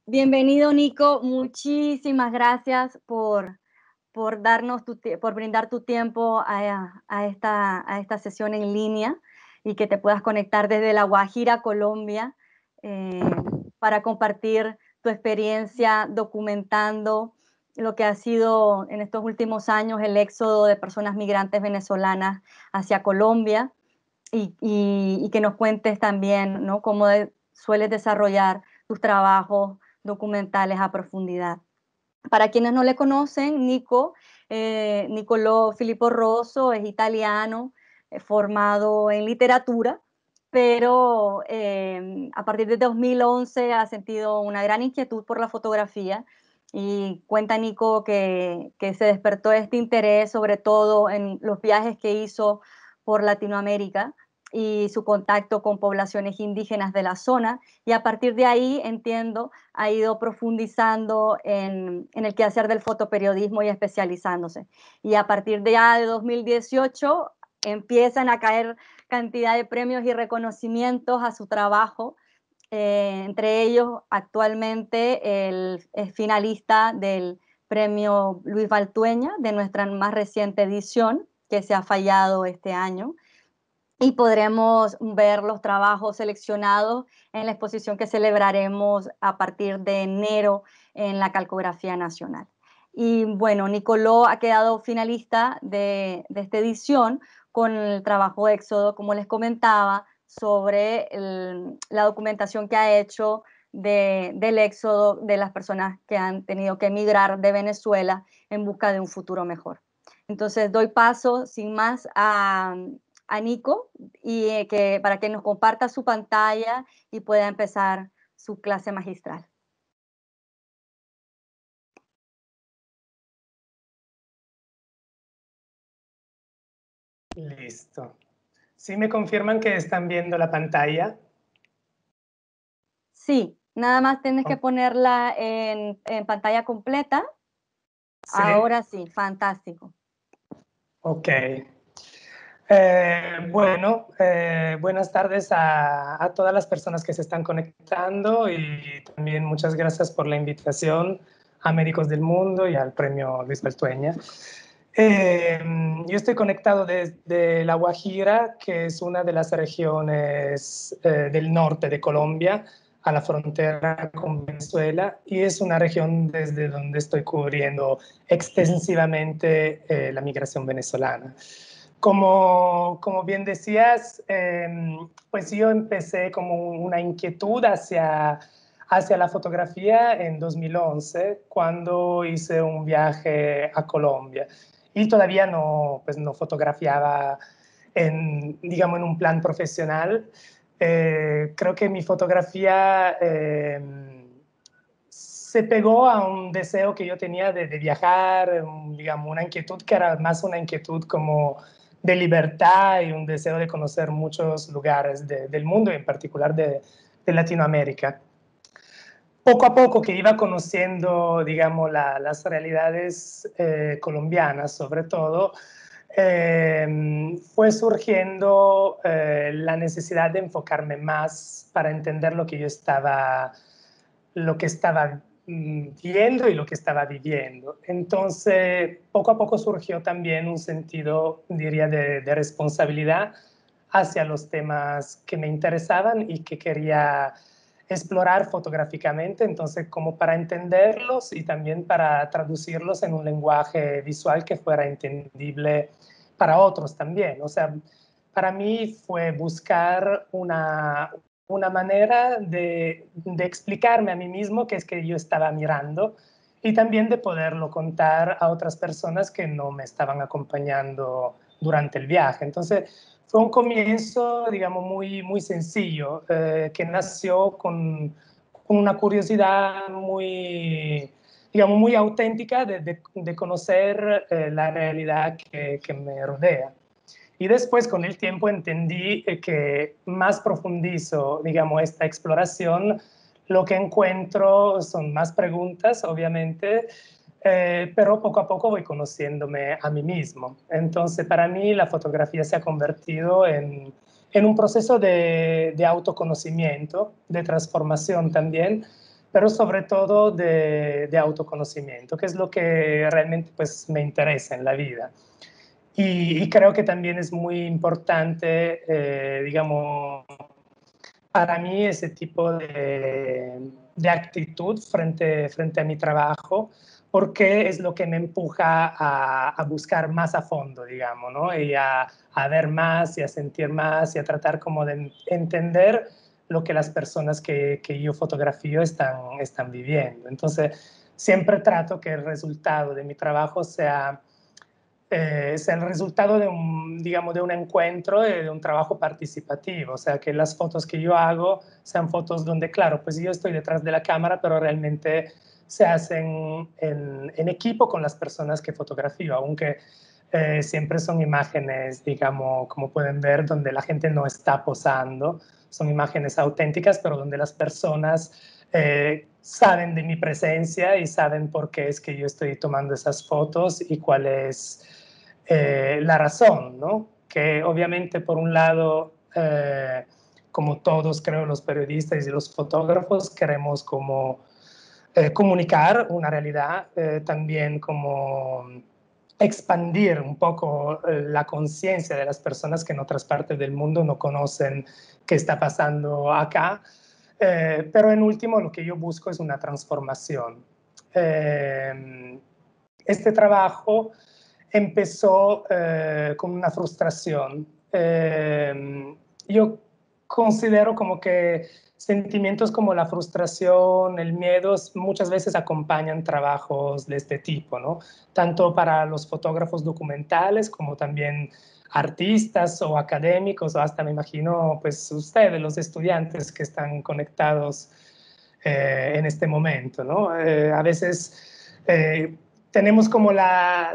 Bienvenido, Nico. Muchísimas gracias por darnos por brindar tu tiempo a esta sesión en línea y que te puedas conectar desde La Guajira, Colombia, eh, para compartir tu experiencia documentando lo que ha sido en estos últimos años el éxodo de personas migrantes venezolanas hacia Colombia y que nos cuentes también, ¿no?, cómo sueles desarrollar tus trabajos documentales a profundidad. Para quienes no le conocen, Nicolò Filippo Rosso es italiano, formado en literatura, pero a partir de 2011 ha sentido una gran inquietud por la fotografía y cuenta Nico que se despertó este interés sobre todo en los viajes que hizo por Latinoamérica y su contacto con poblaciones indígenas de la zona, y a partir de ahí, entiendo, ha ido profundizando en el quehacer del fotoperiodismo y especializándose. Y a partir de ya de 2018 empiezan a caer cantidad de premios y reconocimientos a su trabajo, entre ellos actualmente es finalista del premio Luis Valtueña de nuestra más reciente edición, que se ha fallado este año, y podremos ver los trabajos seleccionados en la exposición que celebraremos a partir de enero en la Calcografía Nacional. Y bueno, Nicolò ha quedado finalista de esta edición con el trabajo Éxodo, como les comentaba, sobre la documentación que ha hecho del éxodo de las personas que han tenido que emigrar de Venezuela en busca de un futuro mejor. Entonces doy paso sin más a Nico y para que nos comparta su pantalla y pueda empezar su clase magistral. Listo. ¿Sí me confirman que están viendo la pantalla? Sí, nada más tienes que ponerla en pantalla completa. Sí. Ahora sí, fantástico. Ok. Buenas tardes a todas las personas que se están conectando y también muchas gracias por la invitación a Médicos del Mundo y al premio Luis Valtueña. Yo estoy conectado desde La Guajira, que es una de las regiones del norte de Colombia, a la frontera con Venezuela, y es una región desde donde estoy cubriendo extensivamente la migración venezolana. Como bien decías, pues yo empecé como una inquietud hacia la fotografía en 2011, cuando hice un viaje a Colombia. Y todavía no, pues no fotografiaba digamos, en un plan profesional. Creo que mi fotografía se pegó a un deseo que yo tenía de viajar, digamos, una inquietud que era más una inquietud como de libertad y un deseo de conocer muchos lugares del mundo y en particular de Latinoamérica. Poco a poco que iba conociendo, digamos, las realidades colombianas, sobre todo, fue surgiendo la necesidad de enfocarme más para entender lo que estaba viendo y lo que estaba viviendo. Entonces, poco a poco surgió también un sentido, diría, de responsabilidad hacia los temas que me interesaban y que quería explorar fotográficamente, entonces como para entenderlos y también para traducirlos en un lenguaje visual que fuera entendible para otros también. O sea, para mí fue buscar una manera de explicarme a mí mismo qué es que yo estaba mirando y también de poderlo contar a otras personas que no me estaban acompañando durante el viaje. Entonces, fue un comienzo, digamos, muy sencillo, que nació con una curiosidad digamos, muy auténtica de conocer la realidad que me rodea. Y después, con el tiempo, entendí que más profundizo, digamos, esta exploración, lo que encuentro son más preguntas, obviamente, pero poco a poco voy conociéndome a mí mismo. Entonces, para mí, la fotografía se ha convertido en un proceso de autoconocimiento, de transformación también, pero sobre todo de autoconocimiento, que es lo que realmente pues, me interesa en la vida. Y creo que también es muy importante, digamos, para mí ese tipo de actitud frente a mi trabajo, porque es lo que me empuja a buscar más a fondo, digamos, ¿no? Y a ver más y a sentir más y a tratar como de entender lo que las personas que yo fotografío están viviendo. Entonces, siempre trato que el resultado de mi trabajo sea es el resultado de un, digamos, de un encuentro, de un trabajo participativo, o sea, que las fotos que yo hago sean fotos donde, claro, pues yo estoy detrás de la cámara, pero realmente se hacen en equipo con las personas que fotografío, aunque siempre son imágenes, digamos, como pueden ver, donde la gente no está posando, son imágenes auténticas, pero donde las personas saben de mi presencia y saben por qué es que yo estoy tomando esas fotos y cuál es la razón, ¿no? Que obviamente por un lado, como todos creo los periodistas y los fotógrafos, queremos como comunicar una realidad, también como expandir un poco la conciencia de las personas que en otras partes del mundo no conocen qué está pasando acá. Pero en último lo que yo busco es una transformación. Este trabajo empezó con una frustración. Yo considero como que sentimientos como la frustración, el miedo, muchas veces acompañan trabajos de este tipo, ¿no? Tanto para los fotógrafos documentales como también artistas o académicos, o hasta me imagino, pues ustedes, los estudiantes que están conectados en este momento, ¿no? A veces tenemos como la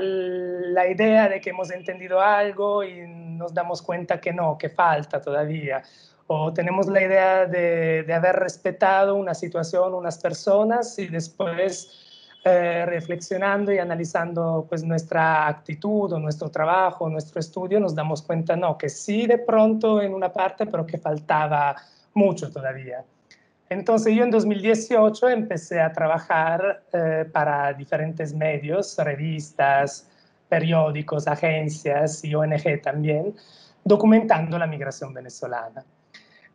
idea de que hemos entendido algo y nos damos cuenta que no, que falta todavía. O tenemos la idea de haber respetado una situación, unas personas y después reflexionando y analizando pues nuestra actitud o nuestro trabajo, nuestro estudio, nos damos cuenta, no, que sí de pronto en una parte, pero que faltaba mucho todavía. Entonces yo en 2018 empecé a trabajar para diferentes medios, revistas, periódicos, agencias y ONG también, documentando la migración venezolana.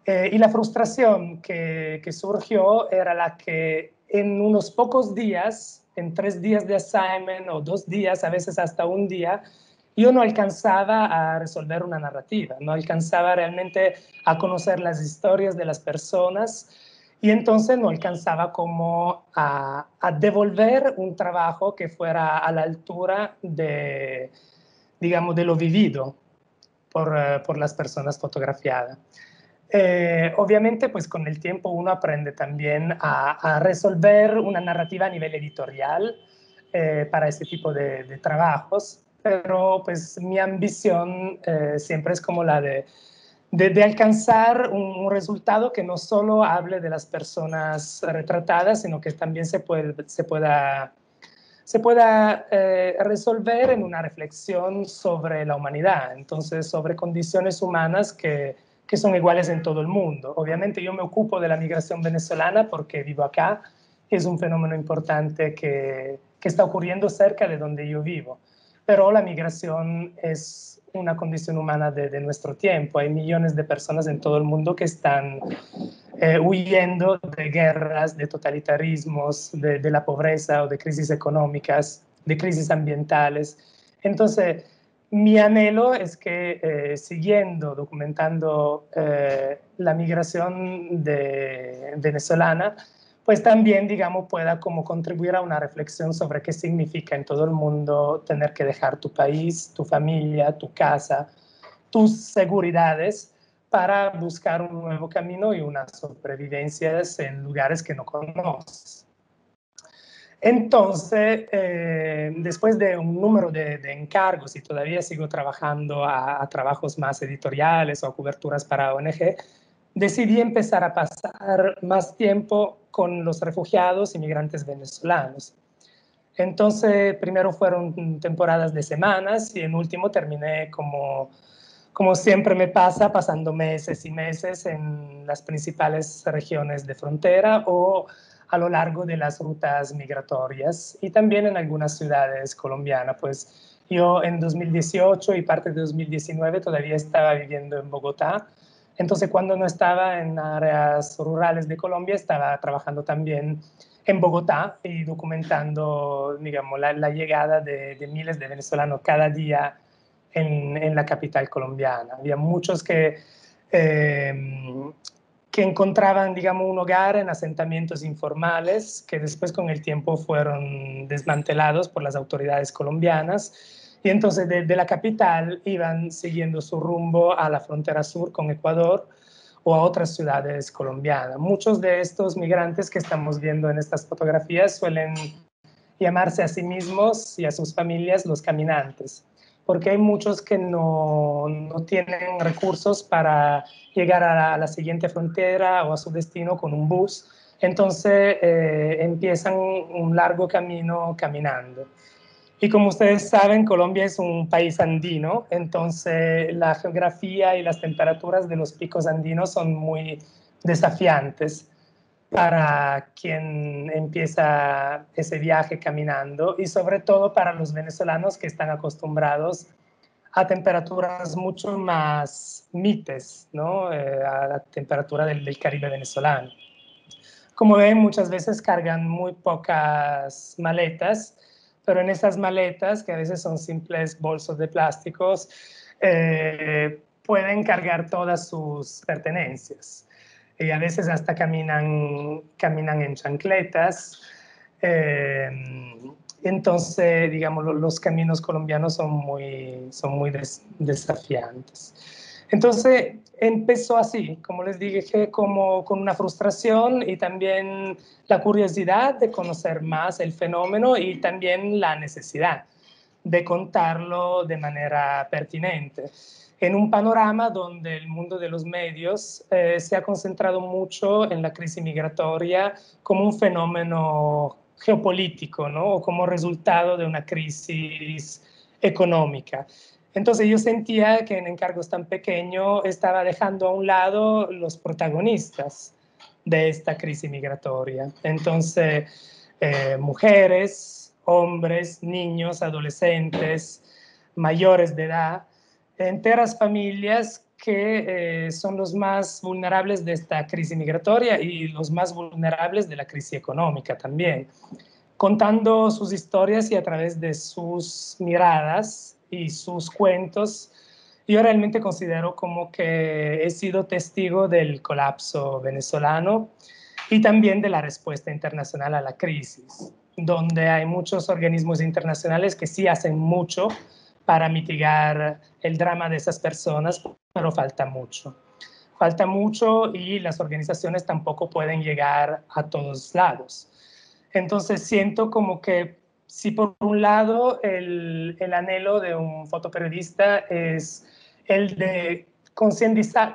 Y la frustración que surgió era la que en unos pocos días, en 3 días de assignment o 2 días, a veces hasta un día, yo no alcanzaba a resolver una narrativa, no alcanzaba realmente a conocer las historias de las personas y entonces no alcanzaba como a devolver un trabajo que fuera a la altura de, digamos, de lo vivido por las personas fotografiadas. Obviamente, pues con el tiempo uno aprende también a resolver una narrativa a nivel editorial para este tipo de trabajos, pero pues mi ambición siempre es como la de alcanzar un resultado que no solo hable de las personas retratadas, sino que también se pueda resolver en una reflexión sobre la humanidad, entonces sobre condiciones humanas que son iguales en todo el mundo. Obviamente yo me ocupo de la migración venezolana porque vivo acá, es un fenómeno importante que está ocurriendo cerca de donde yo vivo, pero la migración es una condición humana de nuestro tiempo. Hay millones de personas en todo el mundo que están huyendo de guerras, de totalitarismos, de la pobreza o de crisis económicas, de crisis ambientales. Entonces, mi anhelo es que siguiendo documentando la migración venezolana, pues también, digamos, pueda como contribuir a una reflexión sobre qué significa en todo el mundo tener que dejar tu país, tu familia, tu casa, tus seguridades para buscar un nuevo camino y unas sobrevivencias en lugares que no conoces. Entonces, después de un número de encargos y todavía sigo trabajando a trabajos más editoriales o a coberturas para ONG, decidí empezar a pasar más tiempo con los refugiados y migrantes venezolanos. Entonces, primero fueron temporadas de semanas y en último terminé como siempre me pasa, pasando meses y meses en las principales regiones de frontera o a lo largo de las rutas migratorias y también en algunas ciudades colombianas. Pues yo en 2018 y parte de 2019 todavía estaba viviendo en Bogotá. Entonces, cuando no estaba en áreas rurales de Colombia, estaba trabajando también en Bogotá y documentando, digamos, la llegada de miles de venezolanos cada día en la capital colombiana. Había muchos que encontraban, digamos, un hogar en asentamientos informales que después con el tiempo fueron desmantelados por las autoridades colombianas y entonces de la capital iban siguiendo su rumbo a la frontera sur con Ecuador o a otras ciudades colombianas. Muchos de estos migrantes que estamos viendo en estas fotografías suelen llamarse a sí mismos y a sus familias los caminantes, porque hay muchos que no tienen recursos para llegar a la siguiente frontera o a su destino con un bus, entonces empiezan un largo camino caminando. Y como ustedes saben, Colombia es un país andino, entonces la geografía y las temperaturas de los picos andinos son muy desafiantes para quien empieza ese viaje caminando y sobre todo para los venezolanos que están acostumbrados a temperaturas mucho más mites, ¿no? A la temperatura del Caribe venezolano. Como ven, muchas veces cargan muy pocas maletas, pero en esas maletas, que a veces son simples bolsos de plásticos, pueden cargar todas sus pertenencias. Y a veces hasta caminan en chancletas. Entonces, digamos, los caminos colombianos son muy desafiantes. Entonces empezó así, como les dije, como con una frustración y también la curiosidad de conocer más el fenómeno y también la necesidad de contarlo de manera pertinente. En un panorama donde el mundo de los medios se ha concentrado mucho en la crisis migratoria como un fenómeno geopolítico, ¿no? O como resultado de una crisis económica. Entonces yo sentía que en encargos tan pequeños estaba dejando a un lado los protagonistas de esta crisis migratoria. Entonces, mujeres, hombres, niños, adolescentes, mayores de edad, enteras familias que son los más vulnerables de esta crisis migratoria y los más vulnerables de la crisis económica también, contando sus historias y a través de sus miradas y sus cuentos. Yo realmente considero como que he sido testigo del colapso venezolano y también de la respuesta internacional a la crisis, donde hay muchos organismos internacionales que sí hacen mucho para mitigar el drama de esas personas, pero falta mucho. Falta mucho y las organizaciones tampoco pueden llegar a todos lados. Entonces siento como que si por un lado el anhelo de un fotoperiodista es el de concientizar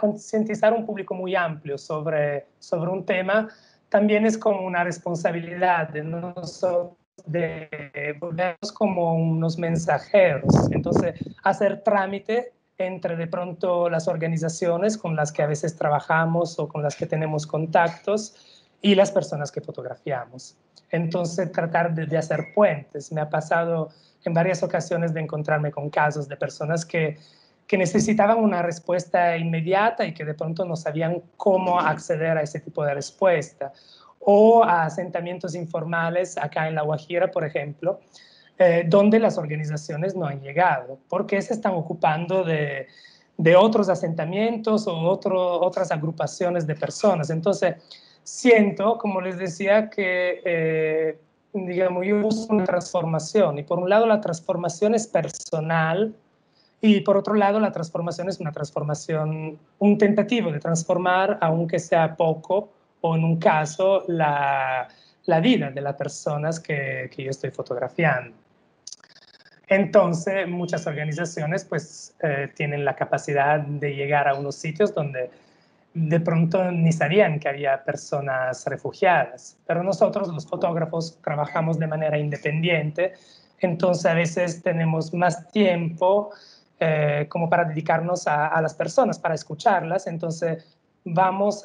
un público muy amplio sobre un tema, también es como una responsabilidad de nosotros de volvernos como unos mensajeros. Entonces, hacer trámite entre de pronto las organizaciones con las que a veces trabajamos o con las que tenemos contactos y las personas que fotografiamos. Entonces, tratar de hacer puentes. Me ha pasado en varias ocasiones de encontrarme con casos de personas que necesitaban una respuesta inmediata y que de pronto no sabían cómo acceder a ese tipo de respuesta. O a asentamientos informales acá en La Guajira, por ejemplo, donde las organizaciones no han llegado, porque se están ocupando de otros asentamientos o otras agrupaciones de personas. Entonces, siento, como les decía, que, digamos, yo uso una transformación, y por un lado la transformación es personal, y por otro lado, la transformación es una transformación, un tentativo de transformar, aunque sea poco, o en un caso, la vida de las personas que yo estoy fotografiando. Entonces, muchas organizaciones pues tienen la capacidad de llegar a unos sitios donde de pronto ni sabían que había personas refugiadas, pero nosotros los fotógrafos trabajamos de manera independiente, entonces a veces tenemos más tiempo como para dedicarnos a las personas, para escucharlas, entonces vamos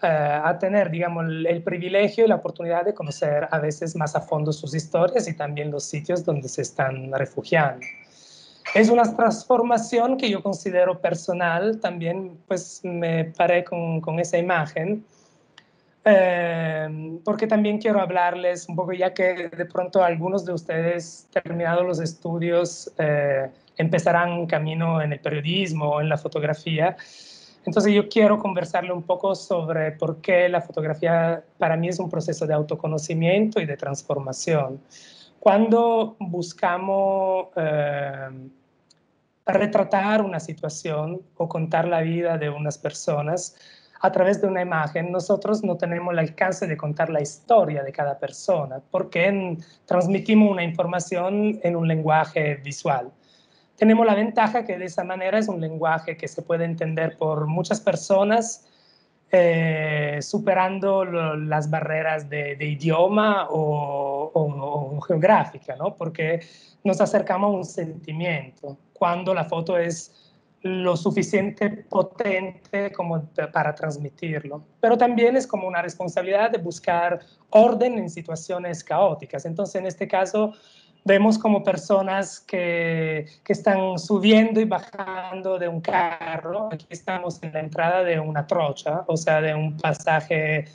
a tener, digamos, el privilegio y la oportunidad de conocer a veces más a fondo sus historias y también los sitios donde se están refugiando. Es una transformación que yo considero personal, también pues me paré con esa imagen, porque también quiero hablarles un poco, ya que de pronto algunos de ustedes, terminados los estudios, empezarán un camino en el periodismo o en la fotografía. Entonces yo quiero conversarle un poco sobre por qué la fotografía para mí es un proceso de autoconocimiento y de transformación. Cuando buscamos retratar una situación o contar la vida de unas personas a través de una imagen, nosotros no tenemos el alcance de contar la historia de cada persona, porque transmitimos una información en un lenguaje visual. Tenemos la ventaja que de esa manera es un lenguaje que se puede entender por muchas personas, superando las barreras de idioma o geográfica, ¿no? Porque nos acercamos a un sentimiento, cuando la foto es lo suficiente potente como para transmitirlo. Pero también es como una responsabilidad de buscar orden en situaciones caóticas. Entonces, en este caso, vemos como personas que están subiendo y bajando de un carro. Aquí estamos en la entrada de una trocha, o sea, de un pasaje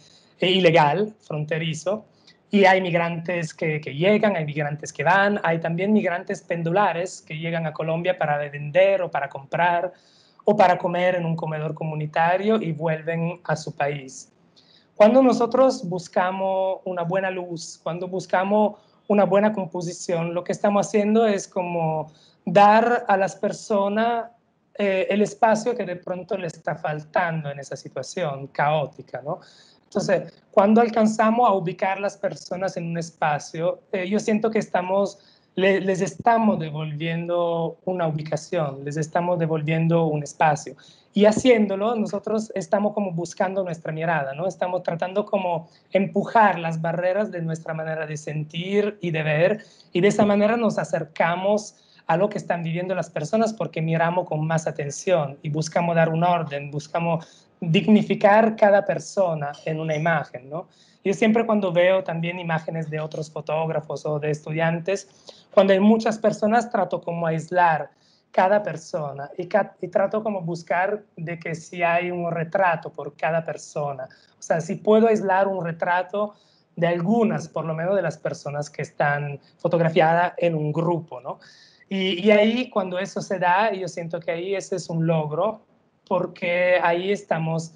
ilegal, fronterizo. Y hay migrantes que llegan, hay migrantes que van, hay también migrantes pendulares que llegan a Colombia para vender o para comprar o para comer en un comedor comunitario y vuelven a su país. Cuando nosotros buscamos una buena luz, cuando buscamos una buena composición, lo que estamos haciendo es como dar a las personas el espacio que de pronto le está faltando en esa situación caótica, ¿no? Entonces, cuando alcanzamos a ubicar las personas en un espacio, yo siento que les estamos devolviendo una ubicación, les estamos devolviendo un espacio. Y haciéndolo, nosotros estamos como buscando nuestra mirada, ¿no? Estamos tratando como empujar las barreras de nuestra manera de sentir y de ver, y de esa manera nos acercamos a lo que están viviendo las personas porque miramos con más atención y buscamos dar un orden, buscamos dignificar cada persona en una imagen, ¿no? Yo siempre cuando veo también imágenes de otros fotógrafos o de estudiantes, cuando hay muchas personas trato como aislar cada persona y trato como buscar de que si hay un retrato por cada persona. O sea, si puedo aislar un retrato de algunas, por lo menos de las personas que están fotografiadas en un grupo, ¿no? Y ahí cuando eso se da, yo siento que ahí ese es un logro, porque ahí estamos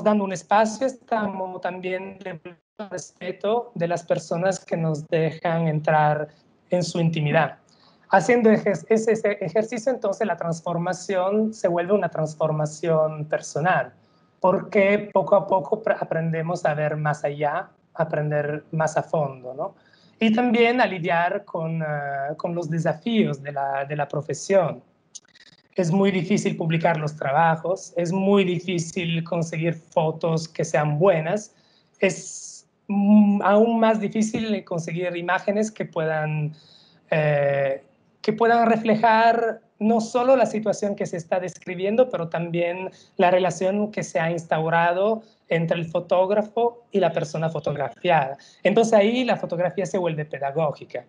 dando un espacio, estamos también devolviendo respeto de las personas que nos dejan entrar en su intimidad. Haciendo ese ejercicio, entonces la transformación se vuelve una transformación personal, porque poco a poco aprendemos a ver más allá, a aprender más a fondo, ¿no? Y también a lidiar con los desafíos de la profesión. Es muy difícil publicar los trabajos, es muy difícil conseguir fotos que sean buenas, es aún más difícil conseguir imágenes que puedan reflejar no solo la situación que se está describiendo, pero también la relación que se ha instaurado entre el fotógrafo y la persona fotografiada. Entonces ahí la fotografía se vuelve pedagógica,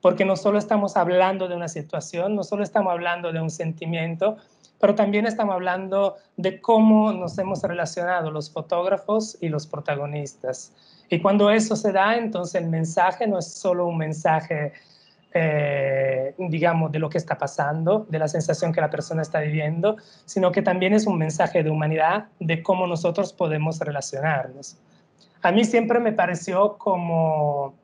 porque no solo estamos hablando de una situación, no solo estamos hablando de un sentimiento, pero también estamos hablando de cómo nos hemos relacionado los fotógrafos y los protagonistas. Y cuando eso se da, entonces el mensaje no es solo un mensaje, digamos, de lo que está pasando, de la sensación que la persona está viviendo, sino que también es un mensaje de humanidad, de cómo nosotros podemos relacionarnos. A mí siempre me pareció como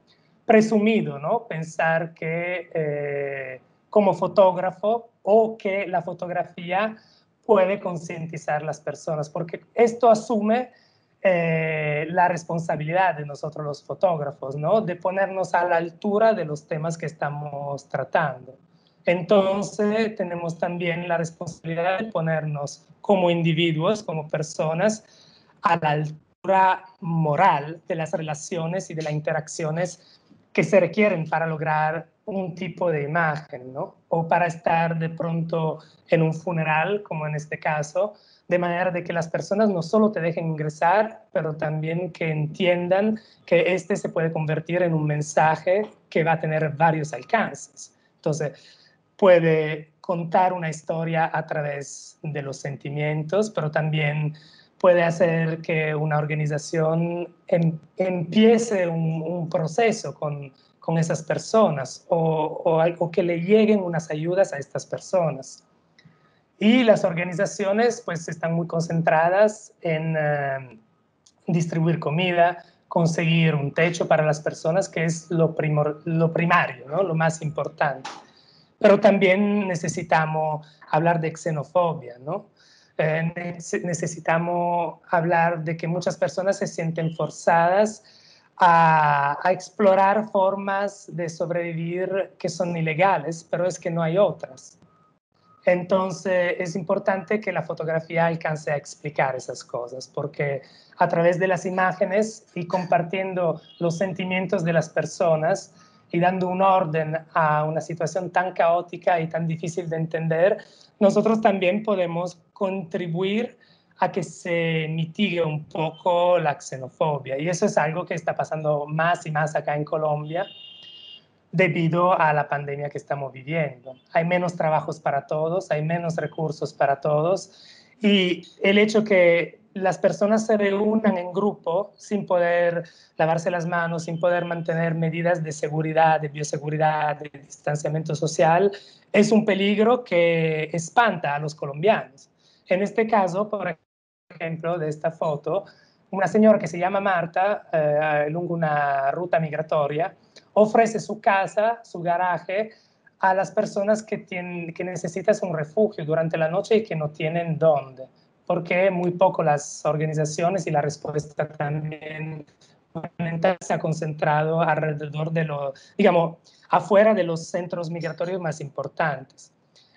presumido, ¿no? Pensar que como fotógrafo o que la fotografía puede concientizar a las personas, porque esto asume la responsabilidad de nosotros los fotógrafos, ¿no? De ponernos a la altura de los temas que estamos tratando. Entonces tenemos también la responsabilidad de ponernos como individuos, como personas, a la altura moral de las relaciones y de las interacciones que se requieren para lograr un tipo de imagen, ¿no? O para estar de pronto en un funeral, como en este caso, de manera de que las personas no solo te dejen ingresar, pero también que entiendan que este se puede convertir en un mensaje que va a tener varios alcances. Entonces, puede contar una historia a través de los sentimientos, pero también puede hacer que una organización empiece un proceso con esas personas o que le lleguen unas ayudas a estas personas. Y las organizaciones pues están muy concentradas en distribuir comida, conseguir un techo para las personas, que es lo primario, ¿no? Lo más importante. Pero también necesitamos hablar de xenofobia, ¿no? Necesitamos hablar de que muchas personas se sienten forzadas a explorar formas de sobrevivir que son ilegales, pero es que no hay otras. Entonces es importante que la fotografía alcance a explicar esas cosas, porque a través de las imágenes y compartiendo los sentimientos de las personas y dando un orden a una situación tan caótica y tan difícil de entender, nosotros también podemos contribuir a que se mitigue un poco la xenofobia. Y eso es algo que está pasando más y más acá en Colombia, debido a la pandemia que estamos viviendo. Hay menos trabajos para todos, hay menos recursos para todos, y el hecho que las personas se reúnan en grupo sin poder lavarse las manos, sin poder mantener medidas de seguridad, de bioseguridad, de distanciamiento social, es un peligro que espanta a los colombianos. En este caso, por ejemplo, de esta foto, una señora que se llama Marta, lungo una ruta migratoria, ofrece su casa, su garaje, a las personas que necesitan un refugio durante la noche y que no tienen dónde, porque muy poco las organizaciones y la respuesta también se ha concentrado alrededor de lo, digamos, afuera de los centros migratorios más importantes.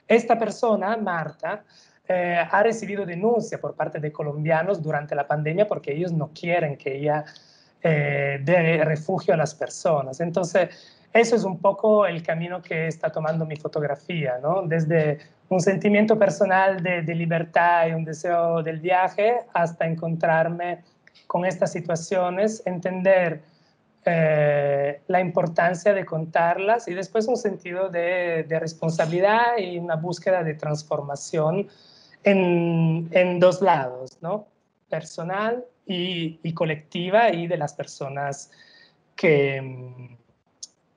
Esta persona, Marta, ha recibido denuncia por parte de colombianos durante la pandemia porque ellos no quieren que ella dé refugio a las personas. Entonces, eso es un poco el camino que está tomando mi fotografía, ¿no? Desde un sentimiento personal de libertad y un deseo del viaje hasta encontrarme con estas situaciones, entender la importancia de contarlas y después un sentido de responsabilidad y una búsqueda de transformación en dos lados, ¿no? Personal y colectiva y de las personas que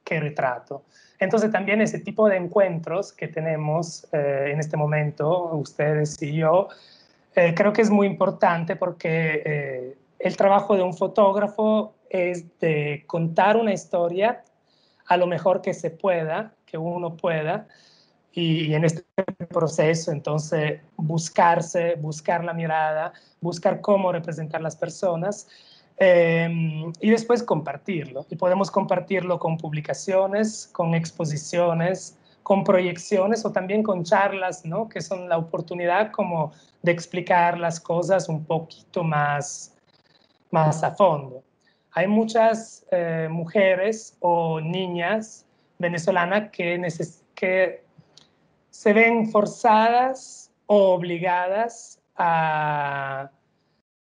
retrato. Entonces también ese tipo de encuentros que tenemos en este momento, ustedes y yo, creo que es muy importante porque el trabajo de un fotógrafo es de contar una historia a lo mejor que se pueda, que uno pueda, y en este proceso entonces buscar la mirada, buscar cómo representar las personas y después compartirlo. Y podemos compartirlo con publicaciones, con exposiciones, con proyecciones o también con charlas, ¿no? Que son la oportunidad como de explicar las cosas un poquito más a fondo. Hay muchas mujeres o niñas venezolanas que se ven forzadas o obligadas a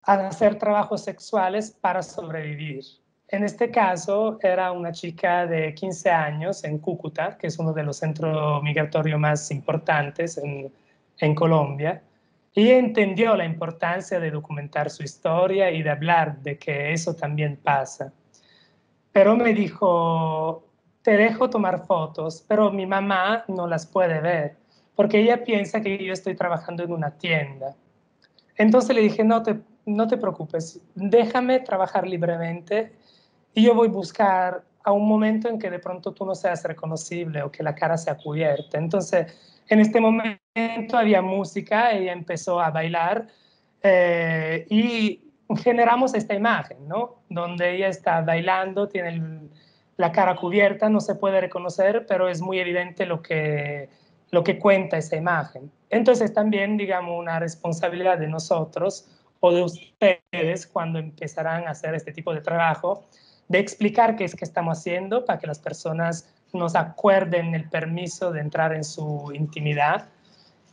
hacer trabajos sexuales para sobrevivir. En este caso era una chica de 15 años en Cúcuta, que es uno de los centros migratorios más importantes en Colombia, y entendió la importancia de documentar su historia y de hablar de que eso también pasa. Pero me dijo, te dejo tomar fotos, pero mi mamá no las puede ver, porque ella piensa que yo estoy trabajando en una tienda. Entonces le dije, no te preocupes, déjame trabajar libremente y yo voy a buscar a un momento en que de pronto tú no seas reconocible o que la cara sea cubierta. Entonces, en este momento había música, ella empezó a bailar y generamos esta imagen, ¿no? Donde ella está bailando, tiene la cara cubierta, no se puede reconocer, pero es muy evidente lo que cuenta esa imagen. Entonces también, digamos, una responsabilidad de nosotros o de ustedes cuando empezarán a hacer este tipo de trabajo, de explicar qué es que estamos haciendo para que las personas nos acuerden el permiso de entrar en su intimidad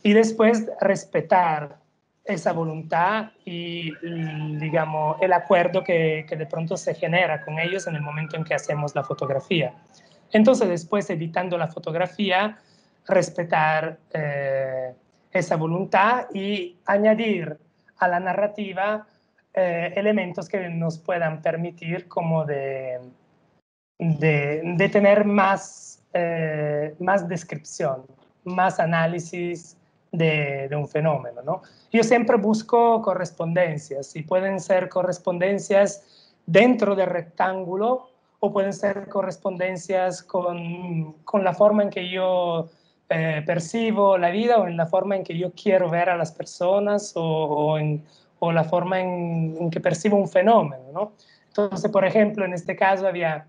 y después respetar esa voluntad y, digamos, el acuerdo que de pronto se genera con ellos en el momento en que hacemos la fotografía. Entonces, después, editando la fotografía, respetar esa voluntad y añadir a la narrativa elementos que nos puedan permitir como de tener más, más descripción, más análisis de un fenómeno, ¿no? Yo siempre busco correspondencias y pueden ser correspondencias dentro del rectángulo o pueden ser correspondencias con la forma en que yo percibo la vida o en la forma en que yo quiero ver a las personas o la forma en que percibo un fenómeno, ¿no? Entonces, por ejemplo, en este caso había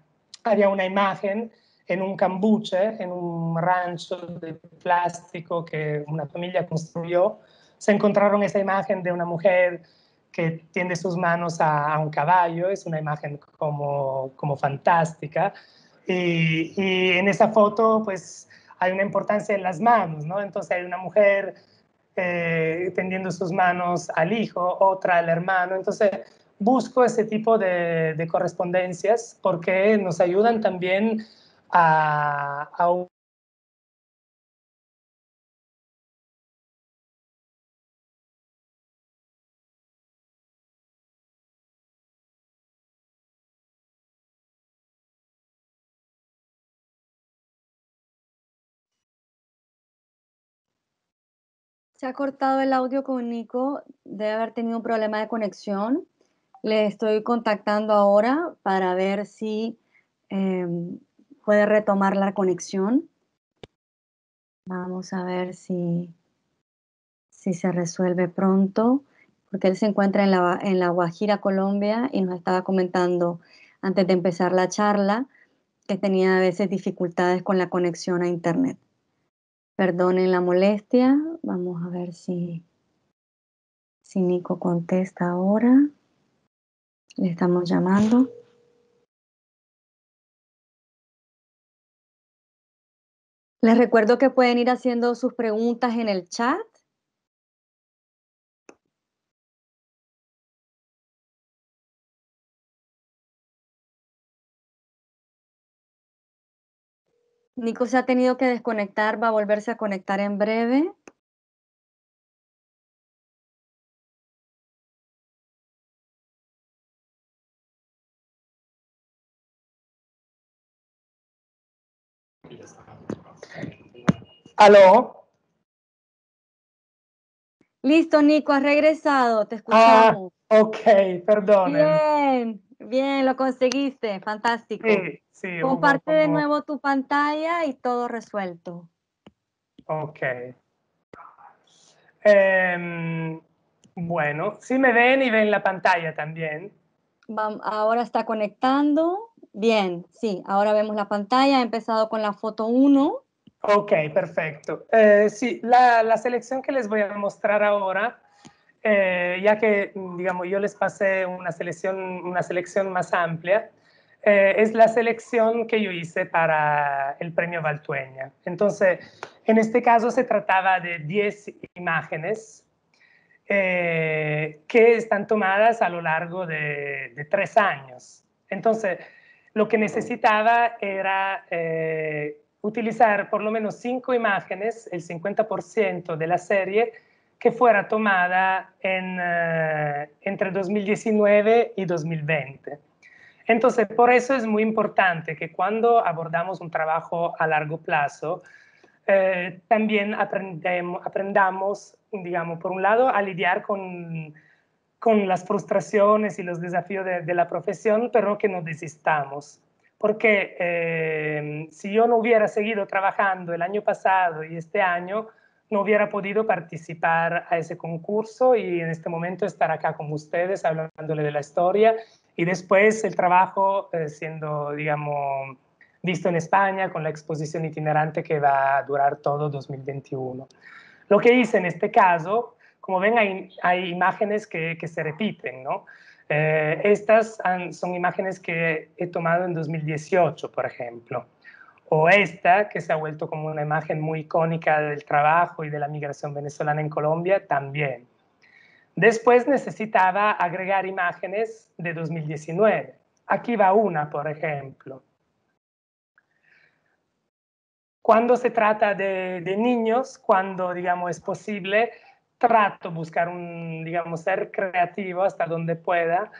una imagen en un cambuche, en un rancho de plástico que una familia construyó. Se encontraron esa imagen de una mujer que tiende sus manos a un caballo, es una imagen como fantástica. Y en esa foto, pues, hay una importancia en las manos, ¿no? Entonces hay una mujer tendiendo sus manos al hijo, otra al hermano. Entonces busco ese tipo de correspondencias porque nos ayudan también a Se ha cortado el audio con Nico, debe haber tenido un problema de conexión. Le estoy contactando ahora para ver si puede retomar la conexión. Vamos a ver si se resuelve pronto, porque él se encuentra en la Guajira, Colombia, y nos estaba comentando antes de empezar la charla que tenía a veces dificultades con la conexión a internet. Perdonen la molestia, vamos a ver si Nico contesta ahora. Le estamos llamando. Les recuerdo que pueden ir haciendo sus preguntas en el chat. Nico se ha tenido que desconectar, va a volverse a conectar en breve. ¿Aló? Listo, Nico, has regresado, te escuchamos. Ok, perdonen. Bien, bien, lo conseguiste, fantástico. Sí, sí, hubo Comparte de como... nuevo tu pantalla y todo resuelto. Ok. Bueno, sí me ven y ven la pantalla también. Ahora está conectando. Bien, sí, ahora vemos la pantalla. He empezado con la foto 1. Ok, perfecto. Sí, la selección que les voy a mostrar ahora, ya que, digamos, yo les pasé una selección más amplia, es la selección que yo hice para el premio Valtueña. Entonces, en este caso se trataba de 10 imágenes que están tomadas a lo largo de 3 años. Entonces, lo que necesitaba era utilizar por lo menos 5 imágenes, el 50% de la serie, que fuera tomada entre 2019 y 2020. Entonces, por eso es muy importante que cuando abordamos un trabajo a largo plazo, también aprendamos, digamos, por un lado, a lidiar con las frustraciones y los desafíos de la profesión, pero que no desistamos. Porque si yo no hubiera seguido trabajando el año pasado y este año, no hubiera podido participar a ese concurso y en este momento estar acá con ustedes hablándole de la historia y después el trabajo siendo, digamos, visto en España con la exposición itinerante que va a durar todo 2021. Lo que hice en este caso, como ven, hay imágenes que se repiten, ¿no? Estas son imágenes que he tomado en 2018, por ejemplo. o esta, que se ha vuelto como una imagen muy icónica del trabajo y de la migración venezolana en Colombia, también. Después necesitaba agregar imágenes de 2019. Aquí va una, por ejemplo. Cuando se trata de niños, cuando, digamos, es posible, trato de buscar digamos, ser creativo hasta donde pueda,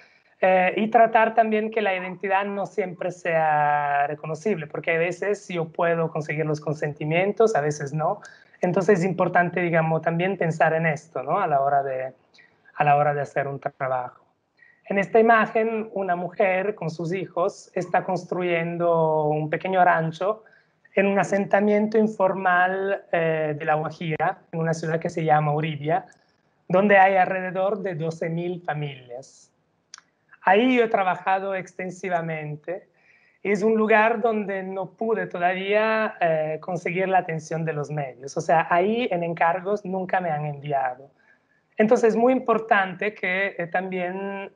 y tratar también que la identidad no siempre sea reconocible, porque a veces yo puedo conseguir los consentimientos, a veces no. Entonces es importante, digamos, también pensar en esto, ¿no? A la hora de hacer un trabajo. En esta imagen, una mujer con sus hijos está construyendo un pequeño rancho en un asentamiento informal de La Guajira, en una ciudad que se llama Uribia, donde hay alrededor de 12.000 familias. Ahí yo he trabajado extensivamente. Es un lugar donde no pude todavía conseguir la atención de los medios. O sea, ahí en encargos nunca me han enviado. Entonces es muy importante que también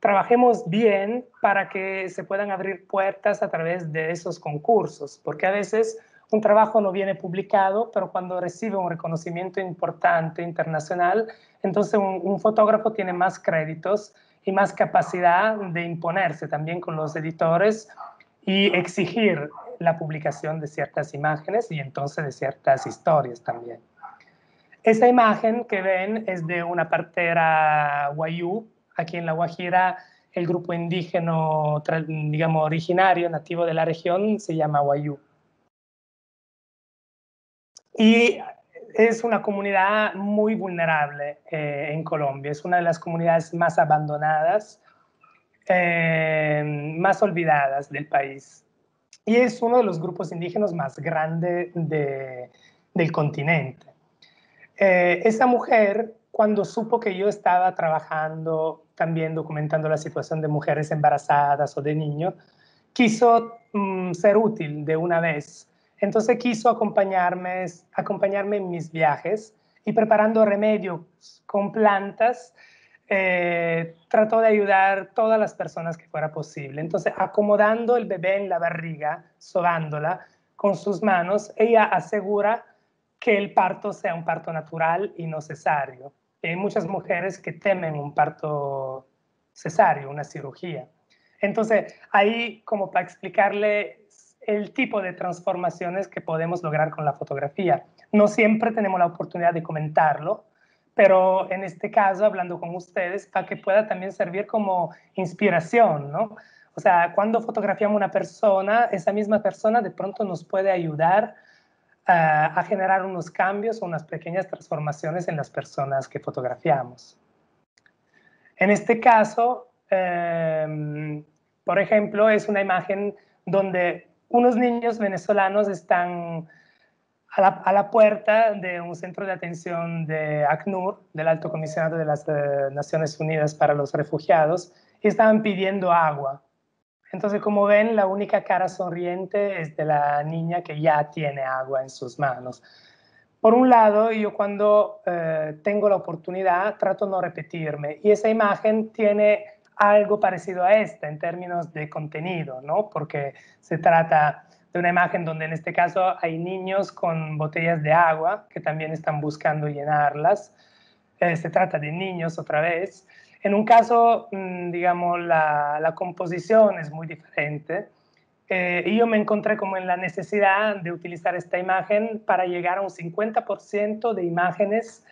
trabajemos bien para que se puedan abrir puertas a través de esos concursos, porque a veces un trabajo no viene publicado, pero cuando recibe un reconocimiento importante internacional, entonces un fotógrafo tiene más créditos y más capacidad de imponerse también con los editores y exigir la publicación de ciertas imágenes y entonces de ciertas historias también. Esta imagen que ven es de una partera Wayuu. Aquí en La Guajira, el grupo indígena, digamos, originario, nativo de la región, se llama Wayuu. Y es una comunidad muy vulnerable en Colombia. Es una de las comunidades más abandonadas, más olvidadas del país. Y es uno de los grupos indígenas más grandes del continente. Esa mujer, cuando supo que yo estaba trabajando también documentando la situación de mujeres embarazadas o de niños, quiso ser útil de una vez. Entonces quiso acompañarme en mis viajes y preparando remedios con plantas, trató de ayudar a todas las personas que fuera posible. Entonces, acomodando el bebé en la barriga, sobándola con sus manos, ella asegura que el parto sea un parto natural y no cesárea. Hay muchas mujeres que temen un parto cesárea, una cirugía. Entonces, ahí como para explicarle el tipo de transformaciones que podemos lograr con la fotografía. No siempre tenemos la oportunidad de comentarlo, pero en este caso, hablando con ustedes, para que pueda también servir como inspiración, ¿no? O sea, cuando fotografiamos una persona, esa misma persona de pronto nos puede ayudar a generar unos cambios o unas pequeñas transformaciones en las personas que fotografiamos. En este caso, por ejemplo, es una imagen donde unos niños venezolanos están a la puerta de un centro de atención de ACNUR, del Alto Comisionado de las Naciones Unidas para los Refugiados, y estaban pidiendo agua. Entonces, como ven, la única cara sonriente es de la niña que ya tiene agua en sus manos. Por un lado, yo cuando tengo la oportunidad trato de no repetirme y esa imagen tiene algo parecido a esta en términos de contenido, ¿no? Porque se trata de una imagen donde en este caso hay niños con botellas de agua que también están buscando llenarlas. Se trata de niños otra vez. En un caso, digamos, la composición es muy diferente. Y yo me encontré como en la necesidad de utilizar esta imagen para llegar a un 50% de imágenes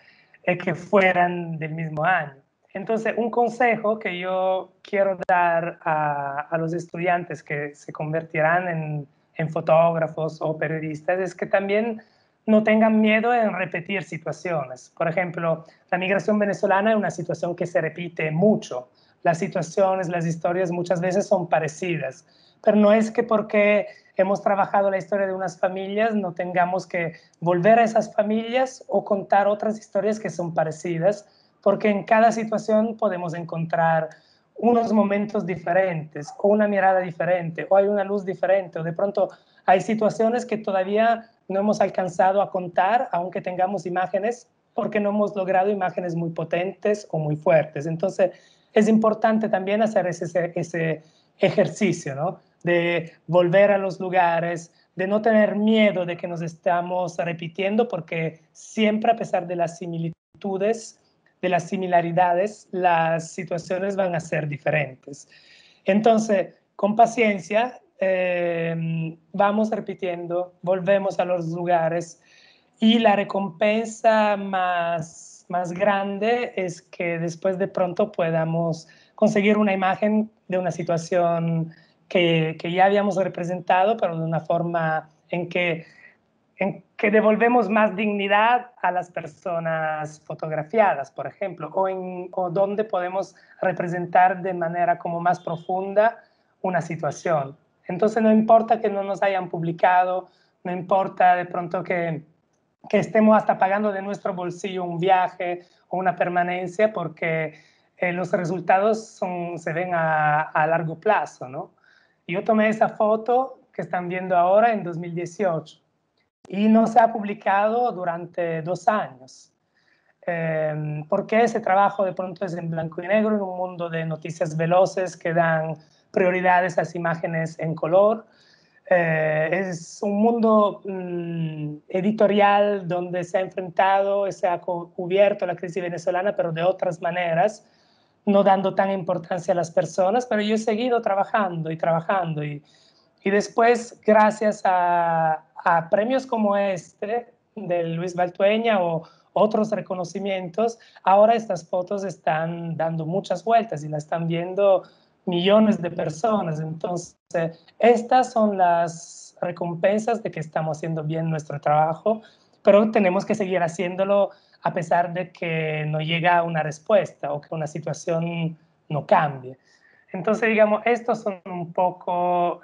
que fueran del mismo año. Entonces, un consejo que yo quiero dar a los estudiantes que se convertirán en fotógrafos o periodistas es que también no tengan miedo en repetir situaciones. Por ejemplo, la migración venezolana es una situación que se repite mucho. Las situaciones, las historias muchas veces son parecidas, pero no es que porque hemos trabajado la historia de unas familias no tengamos que volver a esas familias o contar otras historias que son parecidas, porque en cada situación podemos encontrar unos momentos diferentes o una mirada diferente o hay una luz diferente o de pronto hay situaciones que todavía no hemos alcanzado a contar, aunque tengamos imágenes, porque no hemos logrado imágenes muy potentes o muy fuertes. Entonces, es importante también hacer ese ejercicio, ¿no? de volver a los lugares, de no tener miedo de que nos estamos repitiendo, porque siempre, a pesar de las similitudes, de las similaridades, las situaciones van a ser diferentes. Entonces, con paciencia, vamos repitiendo, volvemos a los lugares, y la recompensa más grande es que después de pronto podamos conseguir una imagen de una situación que ya habíamos representado, pero de una forma en que devolvemos más dignidad a las personas fotografiadas, por ejemplo, o donde podemos representar de manera como más profunda una situación. Entonces no importa que no nos hayan publicado, no importa de pronto que estemos hasta pagando de nuestro bolsillo un viaje o una permanencia, porque los resultados se ven a largo plazo, ¿no? Yo tomé esa foto que están viendo ahora en 2018 y no se ha publicado durante 2 años. Porque ese trabajo de pronto es en blanco y negro, en un mundo de noticias veloces que dan prioridades a las imágenes en color. Es un mundo editorial donde se ha enfrentado, se ha cubierto la crisis venezolana, pero de otras maneras, no dando tan importancia a las personas, pero yo he seguido trabajando y trabajando, y después, gracias a premios como este de Luis Baltueña o otros reconocimientos, ahora estas fotos están dando muchas vueltas y las están viendo millones de personas. Entonces, estas son las recompensas de que estamos haciendo bien nuestro trabajo, pero tenemos que seguir haciéndolo a pesar de que no llega una respuesta o que una situación no cambie. Entonces, digamos, estos son un poco,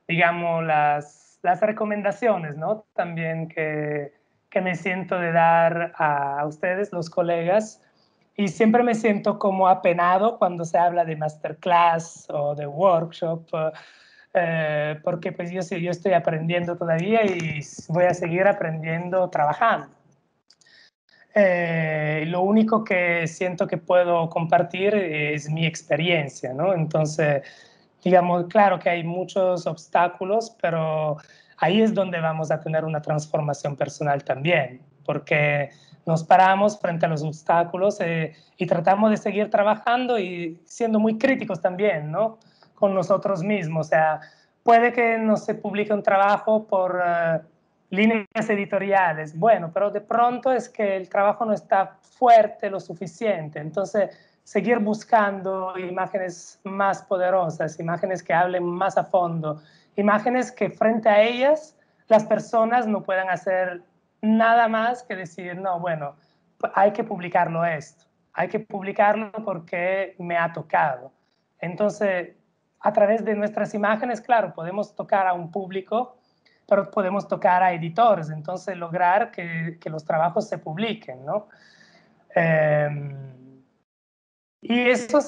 digamos, las recomendaciones, ¿no? También que me siento de dar a ustedes, los colegas, y siempre me siento como apenado cuando se habla de masterclass o de workshop, porque pues yo estoy aprendiendo todavía y voy a seguir aprendiendo trabajando. Lo único que siento que puedo compartir es mi experiencia, ¿no? Entonces, digamos, claro que hay muchos obstáculos, pero ahí es donde vamos a tener una transformación personal también, porque nos paramos frente a los obstáculos y tratamos de seguir trabajando y siendo muy críticos también, ¿no? Con nosotros mismos. O sea, puede que no se publique un trabajo por líneas editoriales, bueno, pero de pronto es que el trabajo no está fuerte lo suficiente. Entonces, seguir buscando imágenes más poderosas, imágenes que hablen más a fondo, imágenes que frente a ellas las personas no puedan hacer nada más que decir, no, bueno, hay que publicarlo esto, hay que publicarlo porque me ha tocado. Entonces, a través de nuestras imágenes, claro, podemos tocar a un público, pero podemos tocar a editores, entonces lograr que los trabajos se publiquen, ¿no? Y eso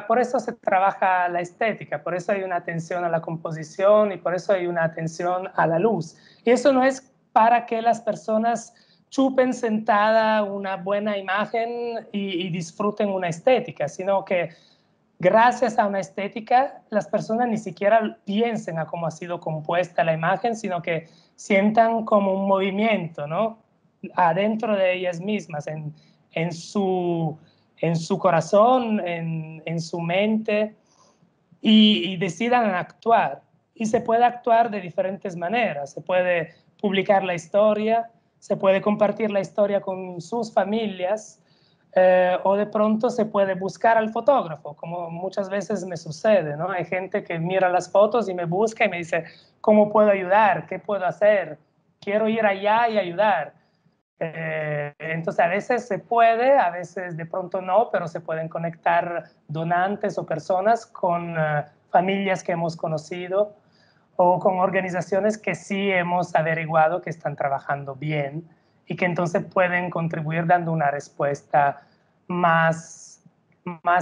por eso se trabaja la estética, por eso hay una atención a la composición y por eso hay una atención a la luz. Y eso no es para que las personas chupen sentada una buena imagen y disfruten una estética, sino que gracias a una estética las personas ni siquiera piensen a cómo ha sido compuesta la imagen, sino que sientan como un movimiento, ¿no? Adentro de ellas mismas, en su corazón, en su mente, y decidan actuar. Y se puede actuar de diferentes maneras. Se puede publicar la historia, se puede compartir la historia con sus familias, o de pronto se puede buscar al fotógrafo, como muchas veces me sucede, ¿no? Hay gente que mira las fotos y me busca y me dice, ¿cómo puedo ayudar? ¿Qué puedo hacer? Quiero ir allá y ayudar. Entonces a veces se puede, a veces de pronto no, pero se pueden conectar donantes o personas con familias que hemos conocido o con organizaciones que sí hemos averiguado que están trabajando bien y que entonces pueden contribuir dando una respuesta más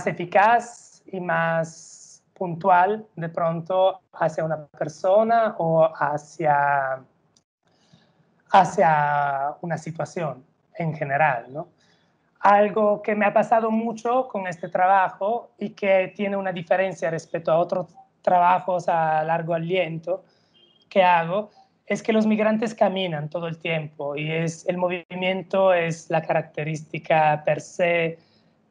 eficaz y más puntual de pronto hacia una persona o hacia una situación en general, ¿no? Algo que me ha pasado mucho con este trabajo y que tiene una diferencia respecto a otros trabajos a largo aliento que hago, es que los migrantes caminan todo el tiempo y el movimiento es la característica per se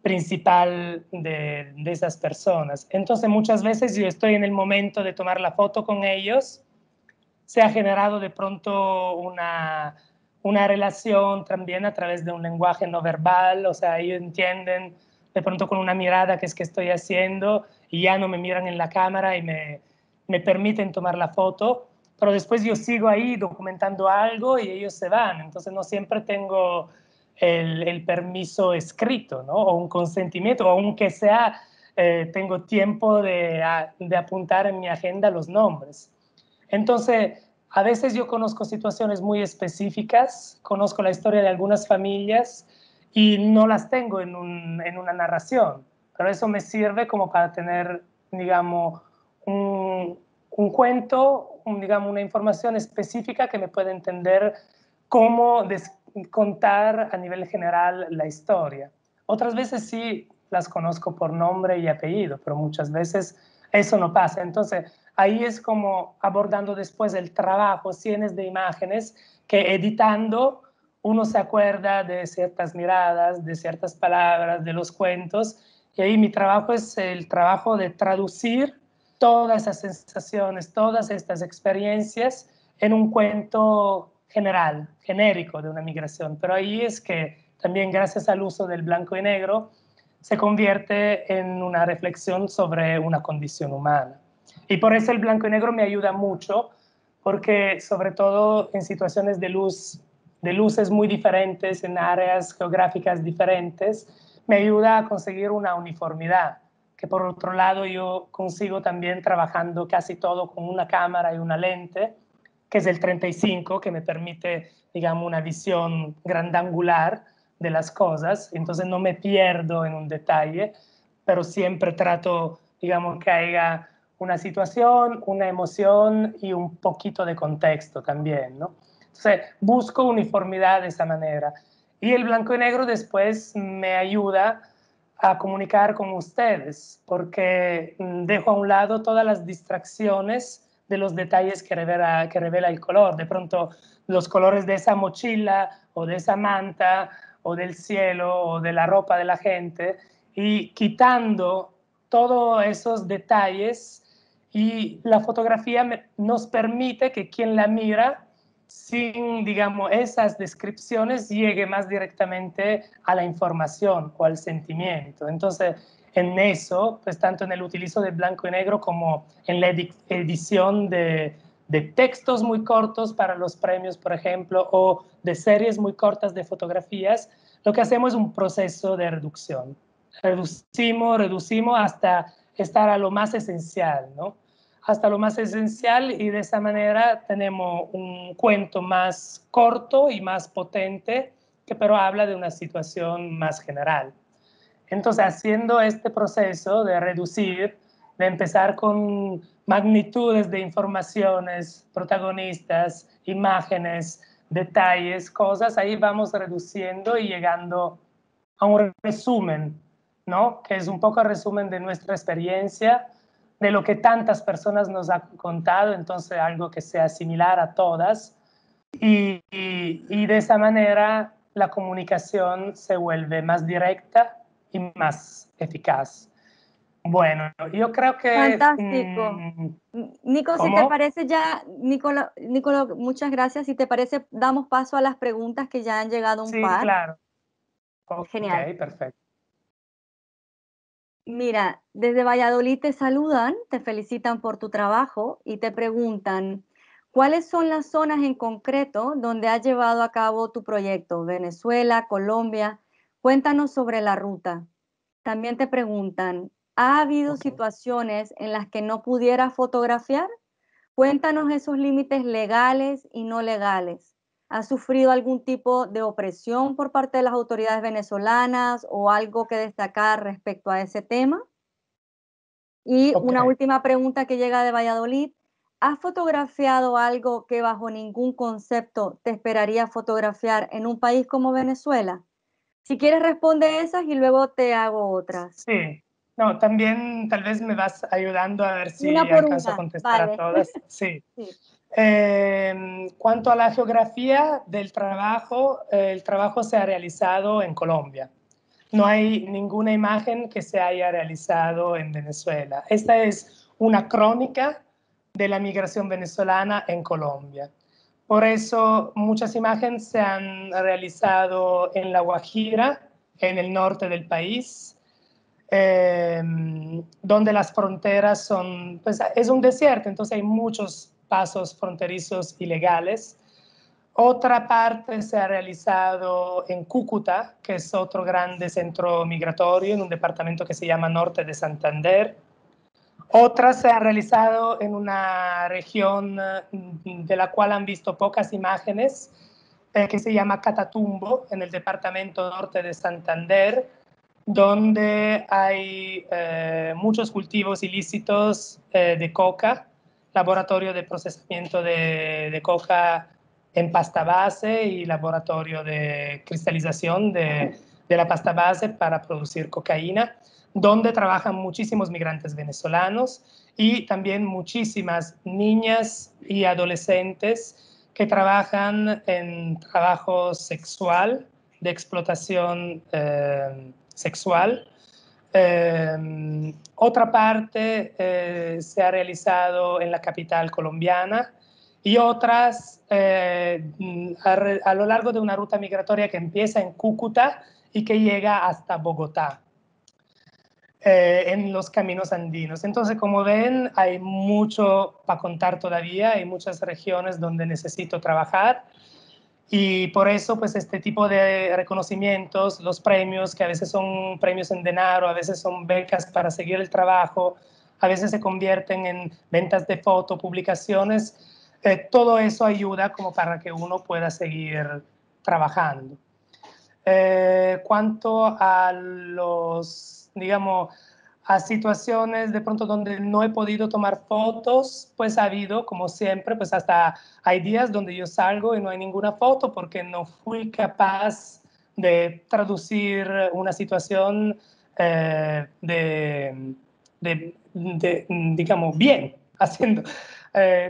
principal de esas personas. Entonces muchas veces yo estoy en el momento de tomar la foto con ellos, se ha generado de pronto una relación también a través de un lenguaje no verbal, o sea, ellos entienden de pronto con una mirada que es que estoy haciendo y ya no me miran en la cámara y me permiten tomar la foto, pero después yo sigo ahí documentando algo y ellos se van, entonces no siempre tengo el permiso escrito, ¿no? O un consentimiento, o aunque sea, tengo tiempo de apuntar en mi agenda los nombres. Entonces, a veces yo conozco situaciones muy específicas, conozco la historia de algunas familias y no las tengo en una narración, pero eso me sirve como para tener, digamos, un cuento, digamos, una información específica que me pueda entender cómo contar a nivel general la historia. Otras veces sí las conozco por nombre y apellido, pero muchas veces eso no pasa. Entonces, ahí es como abordando después el trabajo, cientos de imágenes que editando uno se acuerda de ciertas miradas, de ciertas palabras, de los cuentos. Y ahí mi trabajo es el trabajo de traducir todas esas sensaciones, todas estas experiencias en un cuento general, genérico de una migración. Pero ahí es que también gracias al uso del blanco y negro se convierte en una reflexión sobre una condición humana. Y por eso el blanco y negro me ayuda mucho, porque sobre todo en situaciones de luces muy diferentes, en áreas geográficas diferentes, me ayuda a conseguir una uniformidad, que por otro lado yo consigo también trabajando casi todo con una cámara y una lente, que es el 35, que me permite, digamos, una visión grandangular de las cosas, entonces no me pierdo en un detalle, pero siempre trato, digamos, que haya una situación, una emoción y un poquito de contexto también, ¿no? Entonces, busco uniformidad de esa manera. Y el blanco y negro después me ayuda a comunicar con ustedes, porque dejo a un lado todas las distracciones de los detalles que revela el color. De pronto, los colores de esa mochila o de esa manta o del cielo o de la ropa de la gente, y quitando todos esos detalles, y la fotografía nos permite que quien la mira sin, digamos, esas descripciones llegue más directamente a la información o al sentimiento. Entonces, en eso, pues tanto en el utilizo de blanco y negro como en la edición de textos muy cortos para los premios, por ejemplo, o de series muy cortas de fotografías, lo que hacemos es un proceso de reducción. Reducimos hasta estar a lo más esencial, ¿no? Hasta lo más esencial, y de esa manera tenemos un cuento más corto y más potente, que pero habla de una situación más general. Entonces, haciendo este proceso de reducir, de empezar con magnitudes de informaciones, protagonistas, imágenes, detalles, cosas, ahí vamos reduciendo y llegando a un resumen, ¿no? Que es un poco el resumen de nuestra experiencia, de lo que tantas personas nos han contado, entonces algo que sea similar a todas, y de esa manera la comunicación se vuelve más directa y más eficaz. Bueno, yo creo que... Fantástico. Nico, si te ¿Cómo? parece ya, Nicolo, muchas gracias. Si te parece, damos paso a las preguntas que ya han llegado un Sí, par. claro. Ok, Genial. perfecto. Mira, desde Valladolid te saludan, te felicitan por tu trabajo y te preguntan, ¿cuáles son las zonas en concreto donde has llevado a cabo tu proyecto? Venezuela, Colombia. Cuéntanos sobre la ruta. También te preguntan, ¿ha habido Ok. situaciones en las que no pudieras fotografiar? Cuéntanos esos límites legales y no legales. ¿Has sufrido algún tipo de opresión por parte de las autoridades venezolanas o algo que destacar respecto a ese tema? Y Ok. una última pregunta que llega de Valladolid. ¿Has fotografiado algo que bajo ningún concepto te esperaría fotografiar en un país como Venezuela? Si quieres responde esas y luego te hago otras. Sí. No, también tal vez me vas ayudando a ver si Una por alcanzo a una, contestar a vale. todas. Sí. Sí. Cuanto a la geografía del trabajo, el trabajo se ha realizado en Colombia. No hay ninguna imagen que se haya realizado en Venezuela. Esta es una crónica de la migración venezolana en Colombia. Por eso muchas imágenes se han realizado en La Guajira, en el norte del país, donde las fronteras son, pues es un desierto, entonces hay muchos pasos fronterizos ilegales. Otra parte se ha realizado en Cúcuta, que es otro grande centro migratorio en un departamento que se llama Norte de Santander. Otra se ha realizado en una región de la cual han visto pocas imágenes, que se llama Catatumbo, en el departamento Norte de Santander, donde hay muchos cultivos ilícitos de coca, laboratorio de procesamiento de coca en pasta base y laboratorio de cristalización de la pasta base para producir cocaína, donde trabajan muchísimos migrantes venezolanos y también muchísimas niñas y adolescentes que trabajan en trabajo sexual, de explotación sexual. Otra parte se ha realizado en la capital colombiana y otras a lo largo de una ruta migratoria que empieza en Cúcuta y que llega hasta Bogotá, en los caminos andinos. Entonces, como ven, hay mucho para contar todavía, hay muchas regiones donde necesito trabajar. Y por eso, pues este tipo de reconocimientos, los premios, que a veces son premios en dinero, a veces son becas para seguir el trabajo, a veces se convierten en ventas de foto, publicaciones, todo eso ayuda como para que uno pueda seguir trabajando. Cuanto a los, digamos, a situaciones de pronto donde no he podido tomar fotos, pues ha habido, como siempre, pues hasta hay días donde yo salgo y no hay ninguna foto porque no fui capaz de traducir una situación digamos, bien, haciendo,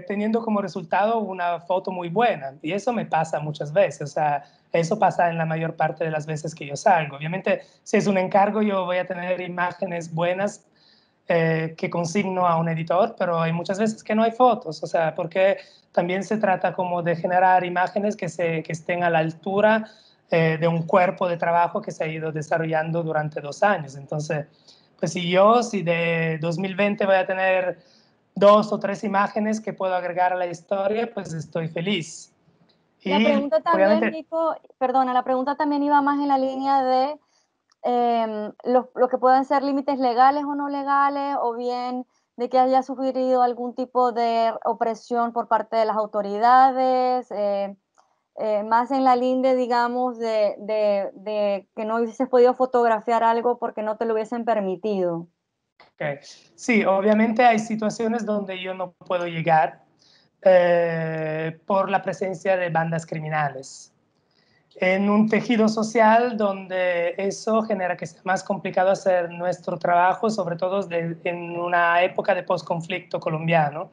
teniendo como resultado una foto muy buena. Y eso me pasa muchas veces, o sea, eso pasa en la mayor parte de las veces que yo salgo. Obviamente, si es un encargo, yo voy a tener imágenes buenas que consigno a un editor, pero hay muchas veces que no hay fotos, o sea, porque también se trata como de generar imágenes que estén a la altura de un cuerpo de trabajo que se ha ido desarrollando durante 2 años. Entonces, pues si de 2020 voy a tener 2 o 3 imágenes que puedo agregar a la historia, pues estoy feliz. La Y pregunta también, obviamente, Nico, perdona, la pregunta también iba más en la línea de lo que pueden ser límites legales o no legales, o bien de que haya sufrido algún tipo de opresión por parte de las autoridades, más en la línea, digamos, de que no hubieses podido fotografiar algo porque no te lo hubiesen permitido. okay. Sí, obviamente hay situaciones donde yo no puedo llegar por la presencia de bandas criminales. En un tejido social donde eso genera que sea más complicado hacer nuestro trabajo, sobre todo en una época de posconflicto colombiano,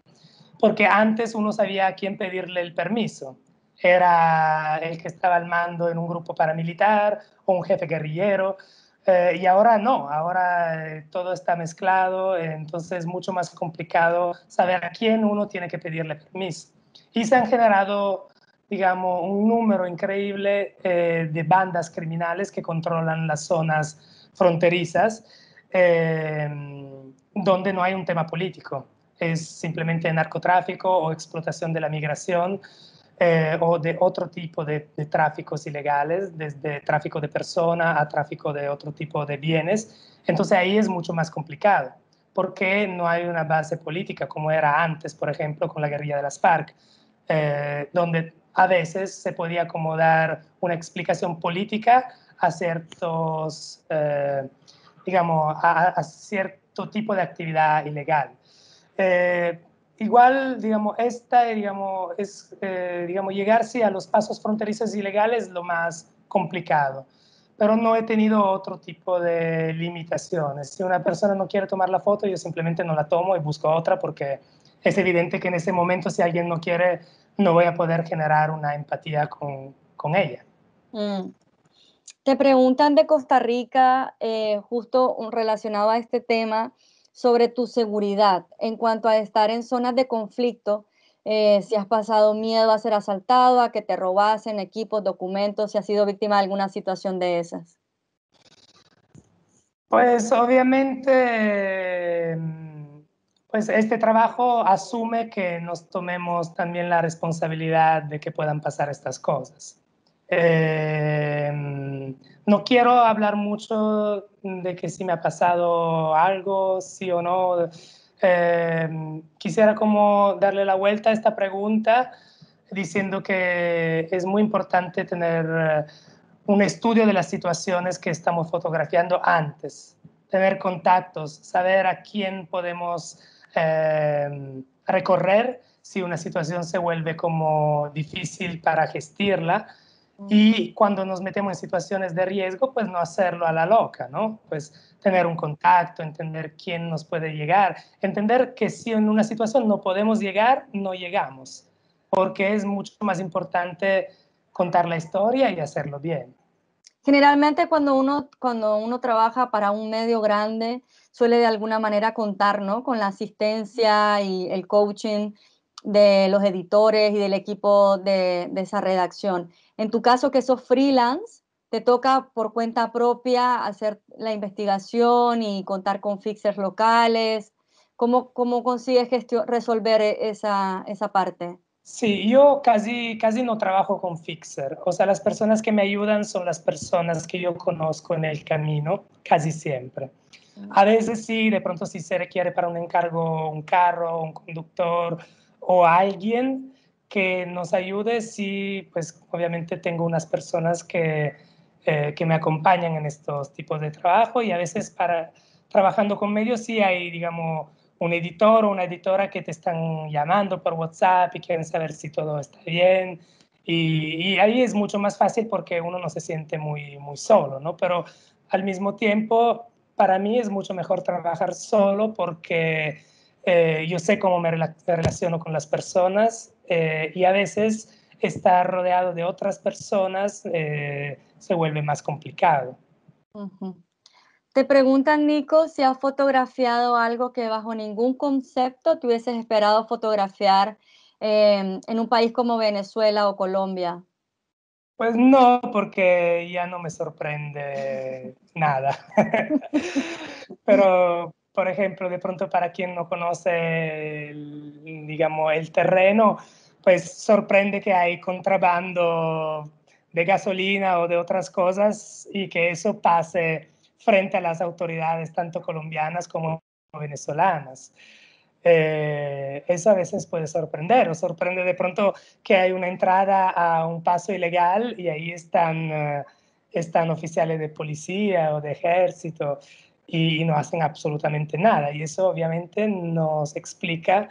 porque antes uno sabía a quién pedirle el permiso. Era el que estaba al mando en un grupo paramilitar o un jefe guerrillero, y ahora no, ahora todo está mezclado, entonces es mucho más complicado saber a quién uno tiene que pedirle permiso. Y se han generado, digamos, un número increíble de bandas criminales que controlan las zonas fronterizas, donde no hay un tema político, es simplemente narcotráfico o explotación de la migración, o de otro tipo de tráficos ilegales, desde tráfico de personas a tráfico de otro tipo de bienes. Entonces ahí es mucho más complicado, porque no hay una base política como era antes, por ejemplo, con la guerrilla de las FARC, donde a veces se podía como dar una explicación política a ciertos, digamos, a cierto tipo de actividad ilegal. Eh, Igual, digamos, digamos, digamos, llegar sí, a los pasos fronterizos ilegales lo más complicado. pero no he tenido otro tipo de limitaciones. Si una persona no quiere tomar la foto, yo simplemente no la tomo y busco otra porque es evidente que en ese momento si alguien no quiere, no voy a poder generar una empatía con ella. Mm. Te preguntan de Costa Rica, justo relacionado a este tema, sobre tu seguridad en cuanto a estar en zonas de conflicto, si has pasado miedo a ser asaltado, a que te robasen equipos, documentos, si has sido víctima de alguna situación de esas. Pues obviamente, pues este trabajo asume que nos tomemos también la responsabilidad de que puedan pasar estas cosas. No quiero hablar mucho de que si me ha pasado algo, sí o no. Quisiera como darle la vuelta a esta pregunta diciendo que es muy importante tener un estudio de las situaciones que estamos fotografiando antes, tener contactos, saber a quién podemos recorrer si una situación se vuelve como difícil para gestirla y cuando nos metemos en situaciones de riesgo, pues no hacerlo a la loca, ¿no? Pues tener un contacto, entender quién nos puede llegar, entender que si en una situación no podemos llegar, no llegamos, porque es mucho más importante contar la historia y hacerlo bien. Generalmente cuando uno trabaja para un medio grande, suele de alguna manera contar, ¿no? Con la asistencia y el coaching de los editores y del equipo de esa redacción. En tu caso, que sos freelance, te toca por cuenta propia hacer la investigación y contar con fixers locales. ¿Cómo consigues resolver esa parte? Sí, yo casi no trabajo con Fixer. O sea, las personas que me ayudan son las personas que yo conozco en el camino, casi siempre. A veces sí, de pronto si se requiere para un encargo un carro, un conductor o alguien que nos ayude, sí, pues obviamente tengo unas personas que me acompañan en estos tipos de trabajo y a veces trabajando con medios sí hay, digamos, un editor o una editora que te están llamando por WhatsApp y quieren saber si todo está bien. Y ahí es mucho más fácil porque uno no se siente muy solo, ¿no? Pero al mismo tiempo, para mí es mucho mejor trabajar solo porque yo sé cómo me relaciono con las personas y a veces estar rodeado de otras personas se vuelve más complicado. Ujú. Te preguntan, Nico, si has fotografiado algo que bajo ningún concepto te hubieses esperado fotografiar en un país como Venezuela o Colombia. Pues no, porque ya no me sorprende nada. Pero, por ejemplo, de pronto para quien no conoce, digamos, el terreno, pues sorprende que hay contrabando de gasolina o de otras cosas y que eso pase frente a las autoridades, tanto colombianas como venezolanas. Eso a veces puede sorprender, o sorprende de pronto que hay una entrada a un paso ilegal y ahí están oficiales de policía o de ejército y no hacen absolutamente nada. Y eso obviamente nos explica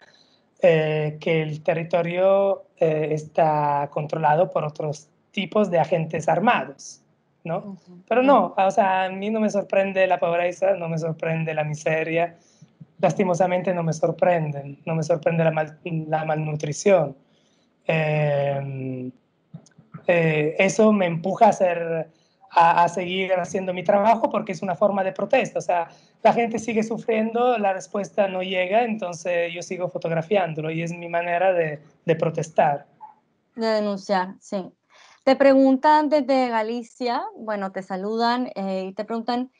que el territorio está controlado por otros tipos de agentes armados, ¿no? Ujú, Pero ujú, no, o sea, a mí no me sorprende la pobreza, no me sorprende la miseria, lastimosamente no me sorprenden, no me sorprende la malnutrición. Eh, Eso me empuja a seguir haciendo mi trabajo porque es una forma de protesta. O sea, la gente sigue sufriendo, la respuesta no llega, entonces yo sigo fotografiándolo y es mi manera de protestar. de denunciar, sí. Te preguntan desde Galicia, bueno, te saludan y te preguntan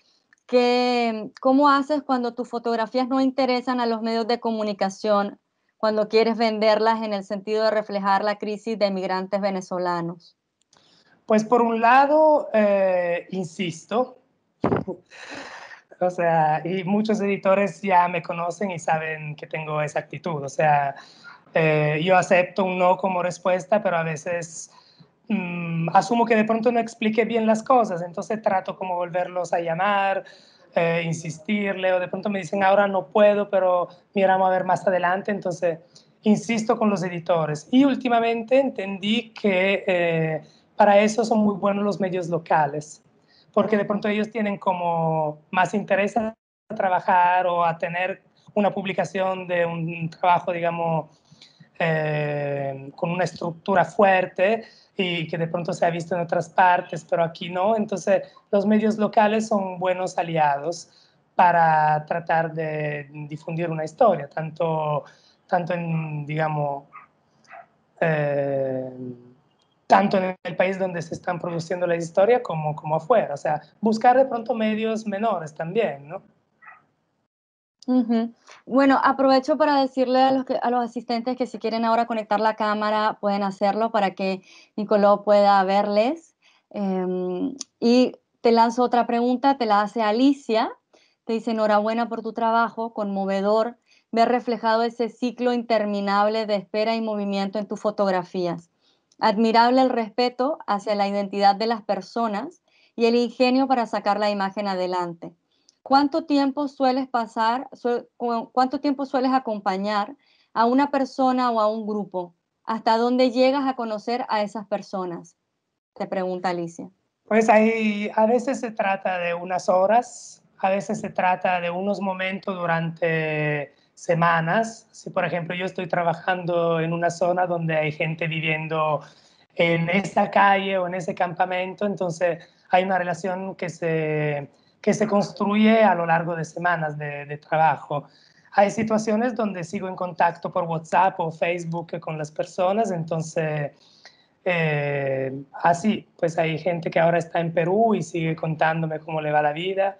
cómo haces cuando tus fotografías no interesan a los medios de comunicación, cuando quieres venderlas en el sentido de reflejar la crisis de migrantes venezolanos. Pues por un lado, insisto, o sea, y muchos editores ya me conocen y saben que tengo esa actitud. O sea, yo acepto un no como respuesta, pero a veces asumo que de pronto no expliqué bien las cosas, entonces trato como volverlos a llamar, insistirle, o de pronto me dicen ahora no puedo, pero miramos a ver más adelante, entonces insisto con los editores. Y últimamente entendí que para eso son muy buenos los medios locales, porque de pronto ellos tienen como más interés a trabajar o a tener una publicación de un trabajo, digamos, con una estructura fuerte y que de pronto se ha visto en otras partes, pero aquí no. Entonces, los medios locales son buenos aliados para tratar de difundir una historia, tanto en, digamos, eh, tanto en el país donde se están produciendo la historia como afuera. O sea, buscar de pronto medios menores también, ¿no? Ujú. Bueno, aprovecho para decirle a los asistentes que si quieren ahora conectar la cámara, pueden hacerlo para que Nicolò pueda verles. Y te lanzo otra pregunta, te la hace Alicia. Te dice, enhorabuena por tu trabajo, conmovedor ver reflejado ese ciclo interminable de espera y movimiento en tus fotografías. Admirable el respeto hacia la identidad de las personas y el ingenio para sacar la imagen adelante. ¿Cuánto tiempo sueles cuánto tiempo sueles acompañar a una persona o a un grupo? ¿Hasta dónde llegas a conocer a esas personas? Te pregunta Alicia. Pues ahí a veces se trata de unas horas, a veces se trata de unos momentos durante semanas. Si por ejemplo yo estoy trabajando en una zona donde hay gente viviendo en esa calle o en ese campamento, entonces hay una relación que se construye a lo largo de semanas de trabajo. Hay situaciones donde sigo en contacto por WhatsApp o Facebook con las personas, entonces así, pues hay gente que ahora está en Perú y sigue contándome cómo le va la vida.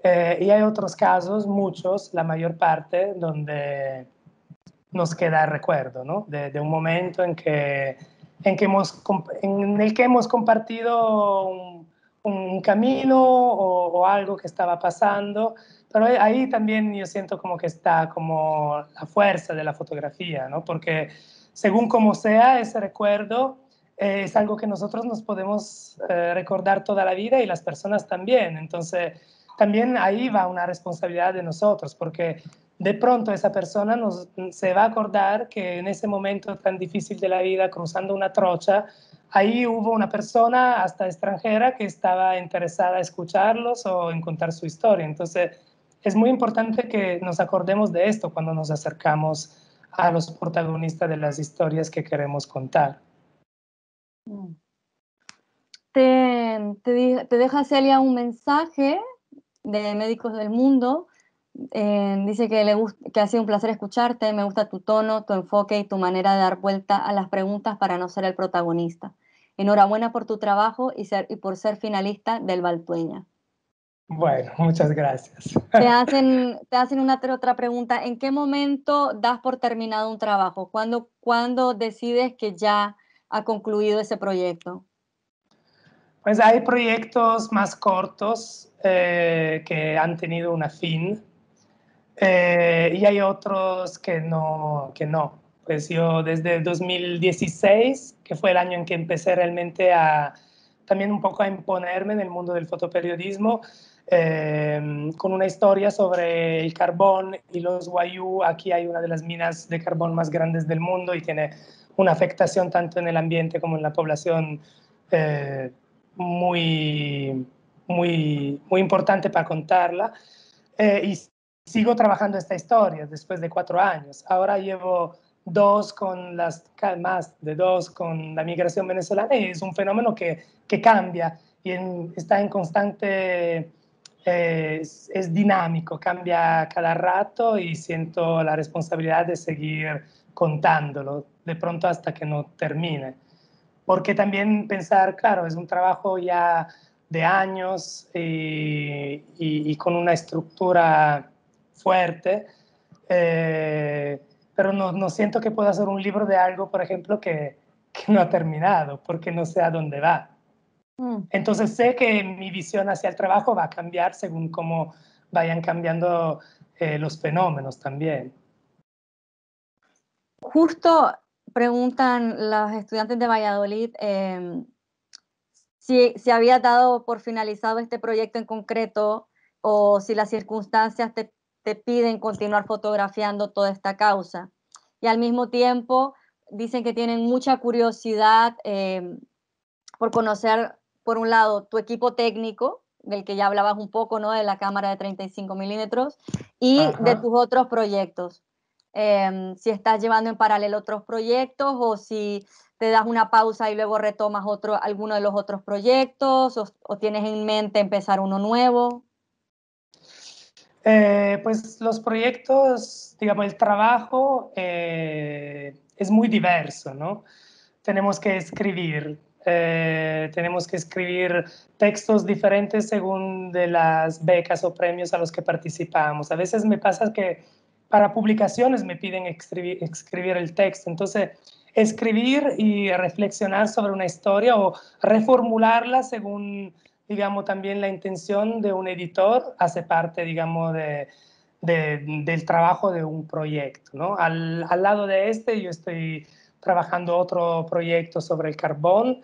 Y hay otros casos, muchos, la mayor parte, donde nos queda el recuerdo, ¿no? De un momento en el que hemos compartido un camino o algo que estaba pasando. Pero ahí también yo siento como que está como la fuerza de la fotografía, ¿no? Porque según como sea ese recuerdo, es algo que nosotros nos podemos recordar toda la vida y las personas también. Entonces, también ahí va una responsabilidad de nosotros, porque de pronto esa persona se va a acordar que en ese momento tan difícil de la vida, cruzando una trocha, ahí hubo una persona hasta extranjera que estaba interesada en escucharlos o en contar su historia. Entonces, es muy importante que nos acordemos de esto cuando nos acercamos a los protagonistas de las historias que queremos contar. Mm. Te deja Celia un mensaje de Médicos del Mundo. Dice que ha sido un placer escucharte, me gusta tu tono, tu enfoque y tu manera de dar vuelta a las preguntas para no ser el protagonista. Enhorabuena por tu trabajo y por ser finalista del Valtueña. Bueno, muchas gracias. Te hacen una otra pregunta. ¿En qué momento das por terminado un trabajo? ¿Cuándo decides que ya ha concluido ese proyecto? Pues hay proyectos más cortos que han tenido una fin y hay otros que no, que no. Pues yo desde 2016, que fue el año en que empecé realmente a también un poco a imponerme en el mundo del fotoperiodismo, con una historia sobre el carbón y los Wayuu. Aquí hay una de las minas de carbón más grandes del mundo y tiene una afectación tanto en el ambiente como en la población eh, muy, muy importante para contarla. Y sigo trabajando esta historia después de 4 años. Ahora llevo más de dos con la migración venezolana y es un fenómeno que cambia y está en constante, es dinámico, cambia cada rato y siento la responsabilidad de seguir contándolo, de pronto hasta que no termine. Porque también pensar, claro, es un trabajo ya de años y con una estructura fuerte, pero no siento que pueda hacer un libro de algo, por ejemplo, que no ha terminado, porque no sé a dónde va. Mm. Entonces sé que mi visión hacia el trabajo va a cambiar según cómo vayan cambiando los fenómenos también. Justo preguntan los estudiantes de Valladolid si había dado por finalizado este proyecto en concreto o si las circunstancias te piden continuar fotografiando toda esta causa. Y al mismo tiempo dicen que tienen mucha curiosidad por conocer, por un lado, tu equipo técnico del que ya hablabas un poco, ¿no? De la cámara de 35 milímetros y de Ajá. tus otros proyectos. Si estás llevando en paralelo otros proyectos o si te das una pausa y luego retomas alguno de los otros proyectos o tienes en mente empezar uno nuevo. Pues los proyectos, digamos, el trabajo es muy diverso, ¿no? Tenemos que escribir textos diferentes según de las becas o premios a los que participamos. A veces me pasa que para publicaciones me piden escribir el texto, entonces escribir y reflexionar sobre una historia o reformularla según, digamos, también la intención de un editor hace parte, digamos, del trabajo de un proyecto, ¿no? Al lado de este yo estoy trabajando otro proyecto sobre el carbón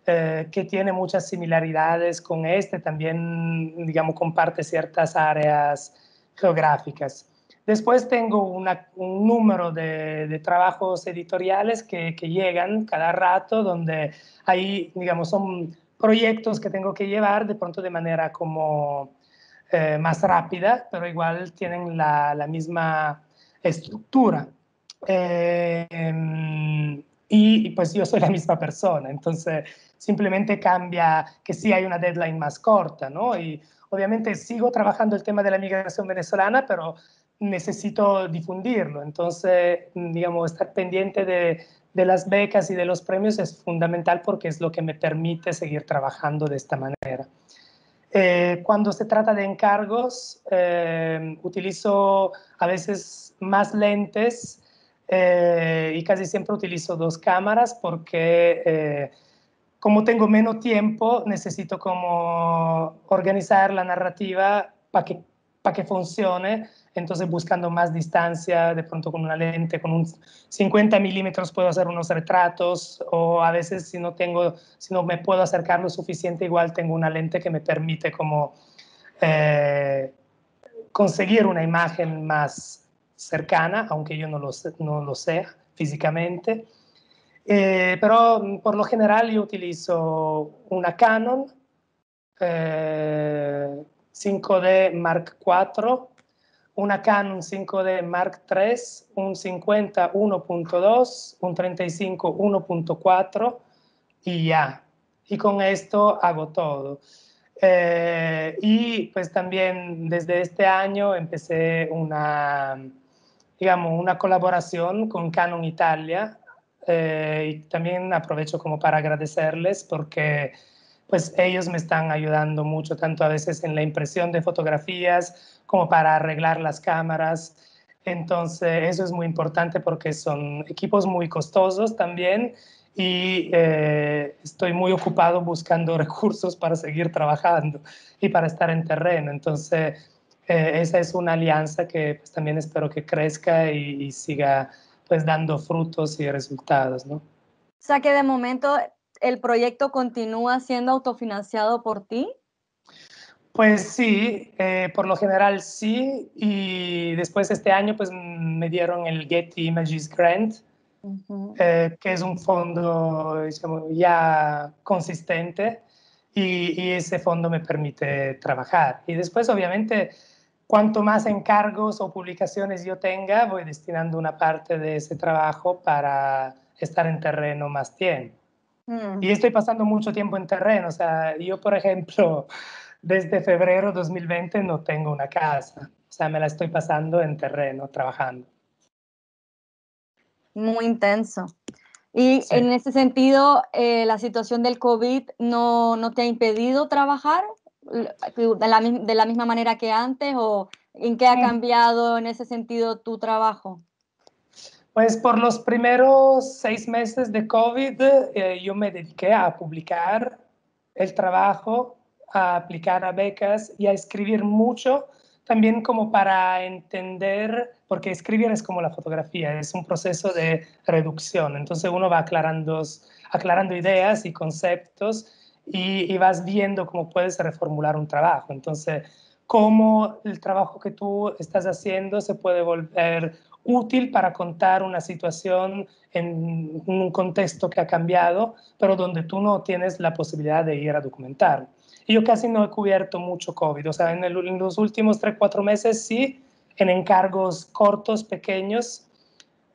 que tiene muchas similaridades con este, también, digamos, comparte ciertas áreas geográficas. Después tengo un número de trabajos editoriales que llegan cada rato, donde ahí, digamos, son proyectos que tengo que llevar de pronto de manera como más rápida, pero igual tienen la misma estructura. Y pues yo soy la misma persona, entonces simplemente cambia que sí hay una deadline más corta, ¿no? Y obviamente sigo trabajando el tema de la migración venezolana, pero necesito difundirlo, entonces, digamos, estar pendiente de las becas y de los premios es fundamental porque es lo que me permite seguir trabajando de esta manera. Cuando se trata de encargos, utilizo a veces más lentes y casi siempre utilizo dos cámaras porque como tengo menos tiempo, necesito como organizar la narrativa para que funcione. Entonces, buscando más distancia, de pronto con una lente, con un 50 milímetros puedo hacer unos retratos, o a veces si no me puedo acercar lo suficiente, igual tengo una lente que me permite como eh, conseguir una imagen más cercana, aunque yo no lo sea físicamente. Pero por lo general yo utilizo una Canon 5D Mark IV, una Canon 5D Mark III, un 50 1.2, un 35 1.4 y ya. Y con esto hago todo. Y pues también desde este año empecé digamos, una colaboración con Canon Italia y también aprovecho como para agradecerles porque pues ellos me están ayudando mucho, tanto a veces en la impresión de fotografías como para arreglar las cámaras. Entonces, eso es muy importante porque son equipos muy costosos también y estoy muy ocupado buscando recursos para seguir trabajando y para estar en terreno. Entonces, esa es una alianza que pues, también espero que crezca y siga pues dando frutos y resultados, ¿no? O sea que de momento el proyecto continúa siendo autofinanciado por ti. Pues sí, por lo general sí, y después este año pues me dieron el Getty Images Grant, Ujú. que es un fondo digamos, ya consistente y ese fondo me permite trabajar. Y después obviamente cuanto más encargos o publicaciones yo tenga, voy destinando una parte de ese trabajo para estar en terreno más tiempo. Y Mm. estoy pasando mucho tiempo en terreno. O sea, yo, por ejemplo, desde febrero 2020 no tengo una casa. O sea, me la estoy pasando en terreno, trabajando. Muy intenso. Y Sí. en ese sentido, la situación del COVID no te ha impedido trabajar de la misma manera que antes o en qué ha cambiado en ese sentido tu trabajo. Pues por los primeros 6 meses de COVID, yo me dediqué a publicar el trabajo, a aplicar a becas y a escribir mucho, también como para entender, porque escribir es como la fotografía, es un proceso de reducción. Entonces uno va aclarando ideas y conceptos y vas viendo cómo puedes reformular un trabajo. Entonces, cómo el trabajo que tú estás haciendo se puede volver útil para contar una situación en un contexto que ha cambiado, pero donde tú no tienes la posibilidad de ir a documentar. y yo casi no he cubierto mucho COVID. O sea, en los últimos 3-4 meses sí, en encargos cortos, pequeños,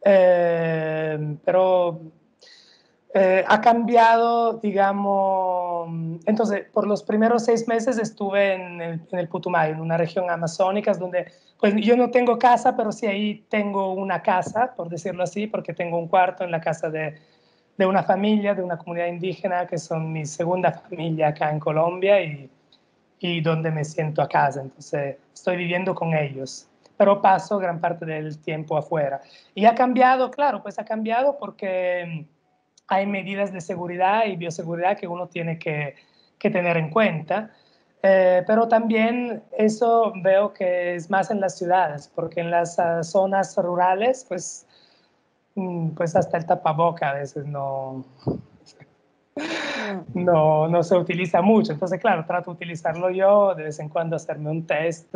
pero ha cambiado, digamos, entonces por los primeros 6 meses estuve en el Putumayo, en una región amazónica, donde pues yo no tengo casa, pero sí ahí tengo una casa, por decirlo así, porque tengo un cuarto en la casa de una familia, de una comunidad indígena, que son mi segunda familia acá en Colombia y donde me siento a casa, entonces estoy viviendo con ellos, pero paso gran parte del tiempo afuera. Y ha cambiado, claro, pues ha cambiado porque hay medidas de seguridad y bioseguridad que uno tiene que tener en cuenta, pero también eso veo que es más en las ciudades, porque en las zonas rurales, pues hasta el tapaboca a veces no se utiliza mucho. Entonces, claro, trato de utilizarlo yo, de vez en cuando hacerme un test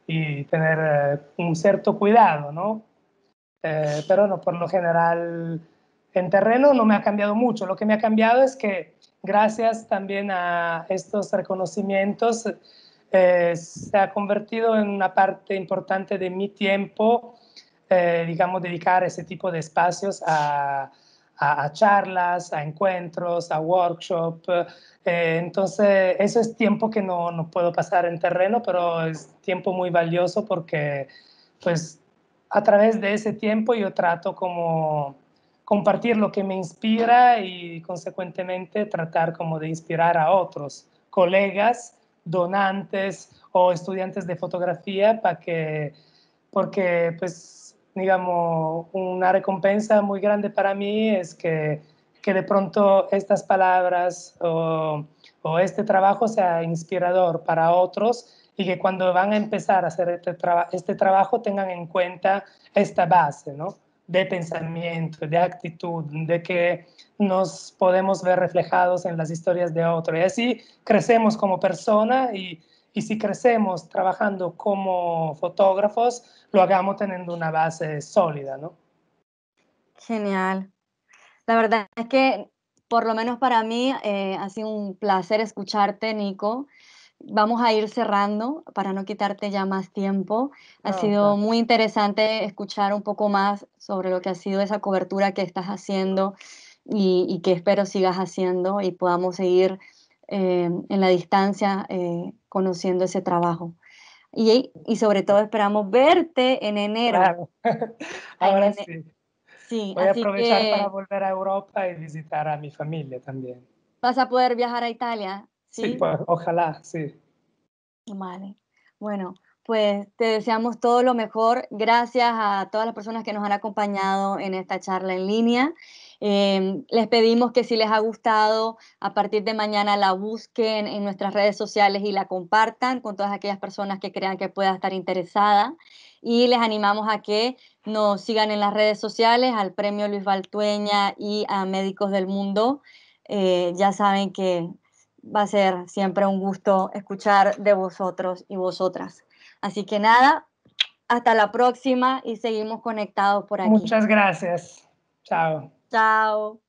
y tener un cierto cuidado, ¿no? Pero no, por lo general en terreno no me ha cambiado mucho. Lo que me ha cambiado es que gracias también a estos reconocimientos se ha convertido en una parte importante de mi tiempo, digamos, dedicar ese tipo de espacios a charlas, a encuentros, a workshops. Entonces, eso es tiempo que no puedo pasar en terreno, pero es tiempo muy valioso porque, pues, a través de ese tiempo yo trato como compartir lo que me inspira y consecuentemente tratar como de inspirar a otros colegas, donantes o estudiantes de fotografía porque pues digamos una recompensa muy grande para mí es que de pronto estas palabras o este trabajo sea inspirador para otros y que cuando van a empezar a hacer este trabajo tengan en cuenta esta base, ¿no? De pensamiento, de actitud, de que nos podemos ver reflejados en las historias de otro. Y así crecemos como persona y si crecemos trabajando como fotógrafos, lo hagamos teniendo una base sólida, ¿no? Genial. La verdad es que, por lo menos para mí, ha sido un placer escucharte, Nico. Vamos a ir cerrando para no quitarte ya más tiempo. Ha No, sido claro. muy interesante escuchar un poco más sobre lo que ha sido esa cobertura que estás haciendo y que espero sigas haciendo y podamos seguir en la distancia conociendo ese trabajo. Y sobre todo esperamos verte en enero. Claro. En Ahora ene- sí. sí, Voy a así aprovechar para que volver a Europa y visitar a mi familia también. vas a poder viajar a Italia, Sí, ¿sí? pues, ojalá, sí. Vale. Bueno, pues te deseamos todo lo mejor. Gracias a todas las personas que nos han acompañado en esta charla en línea. Les pedimos que si les ha gustado, a partir de mañana la busquen en nuestras redes sociales y la compartan con todas aquellas personas que crean que pueda estar interesada. Y les animamos a que nos sigan en las redes sociales, al Premio Luis Baltueña y a Médicos del Mundo. Ya saben que va a ser siempre un gusto escuchar de vosotros y vosotras. Así que nada, hasta la próxima y seguimos conectados por aquí. Muchas gracias. Chao. Chao.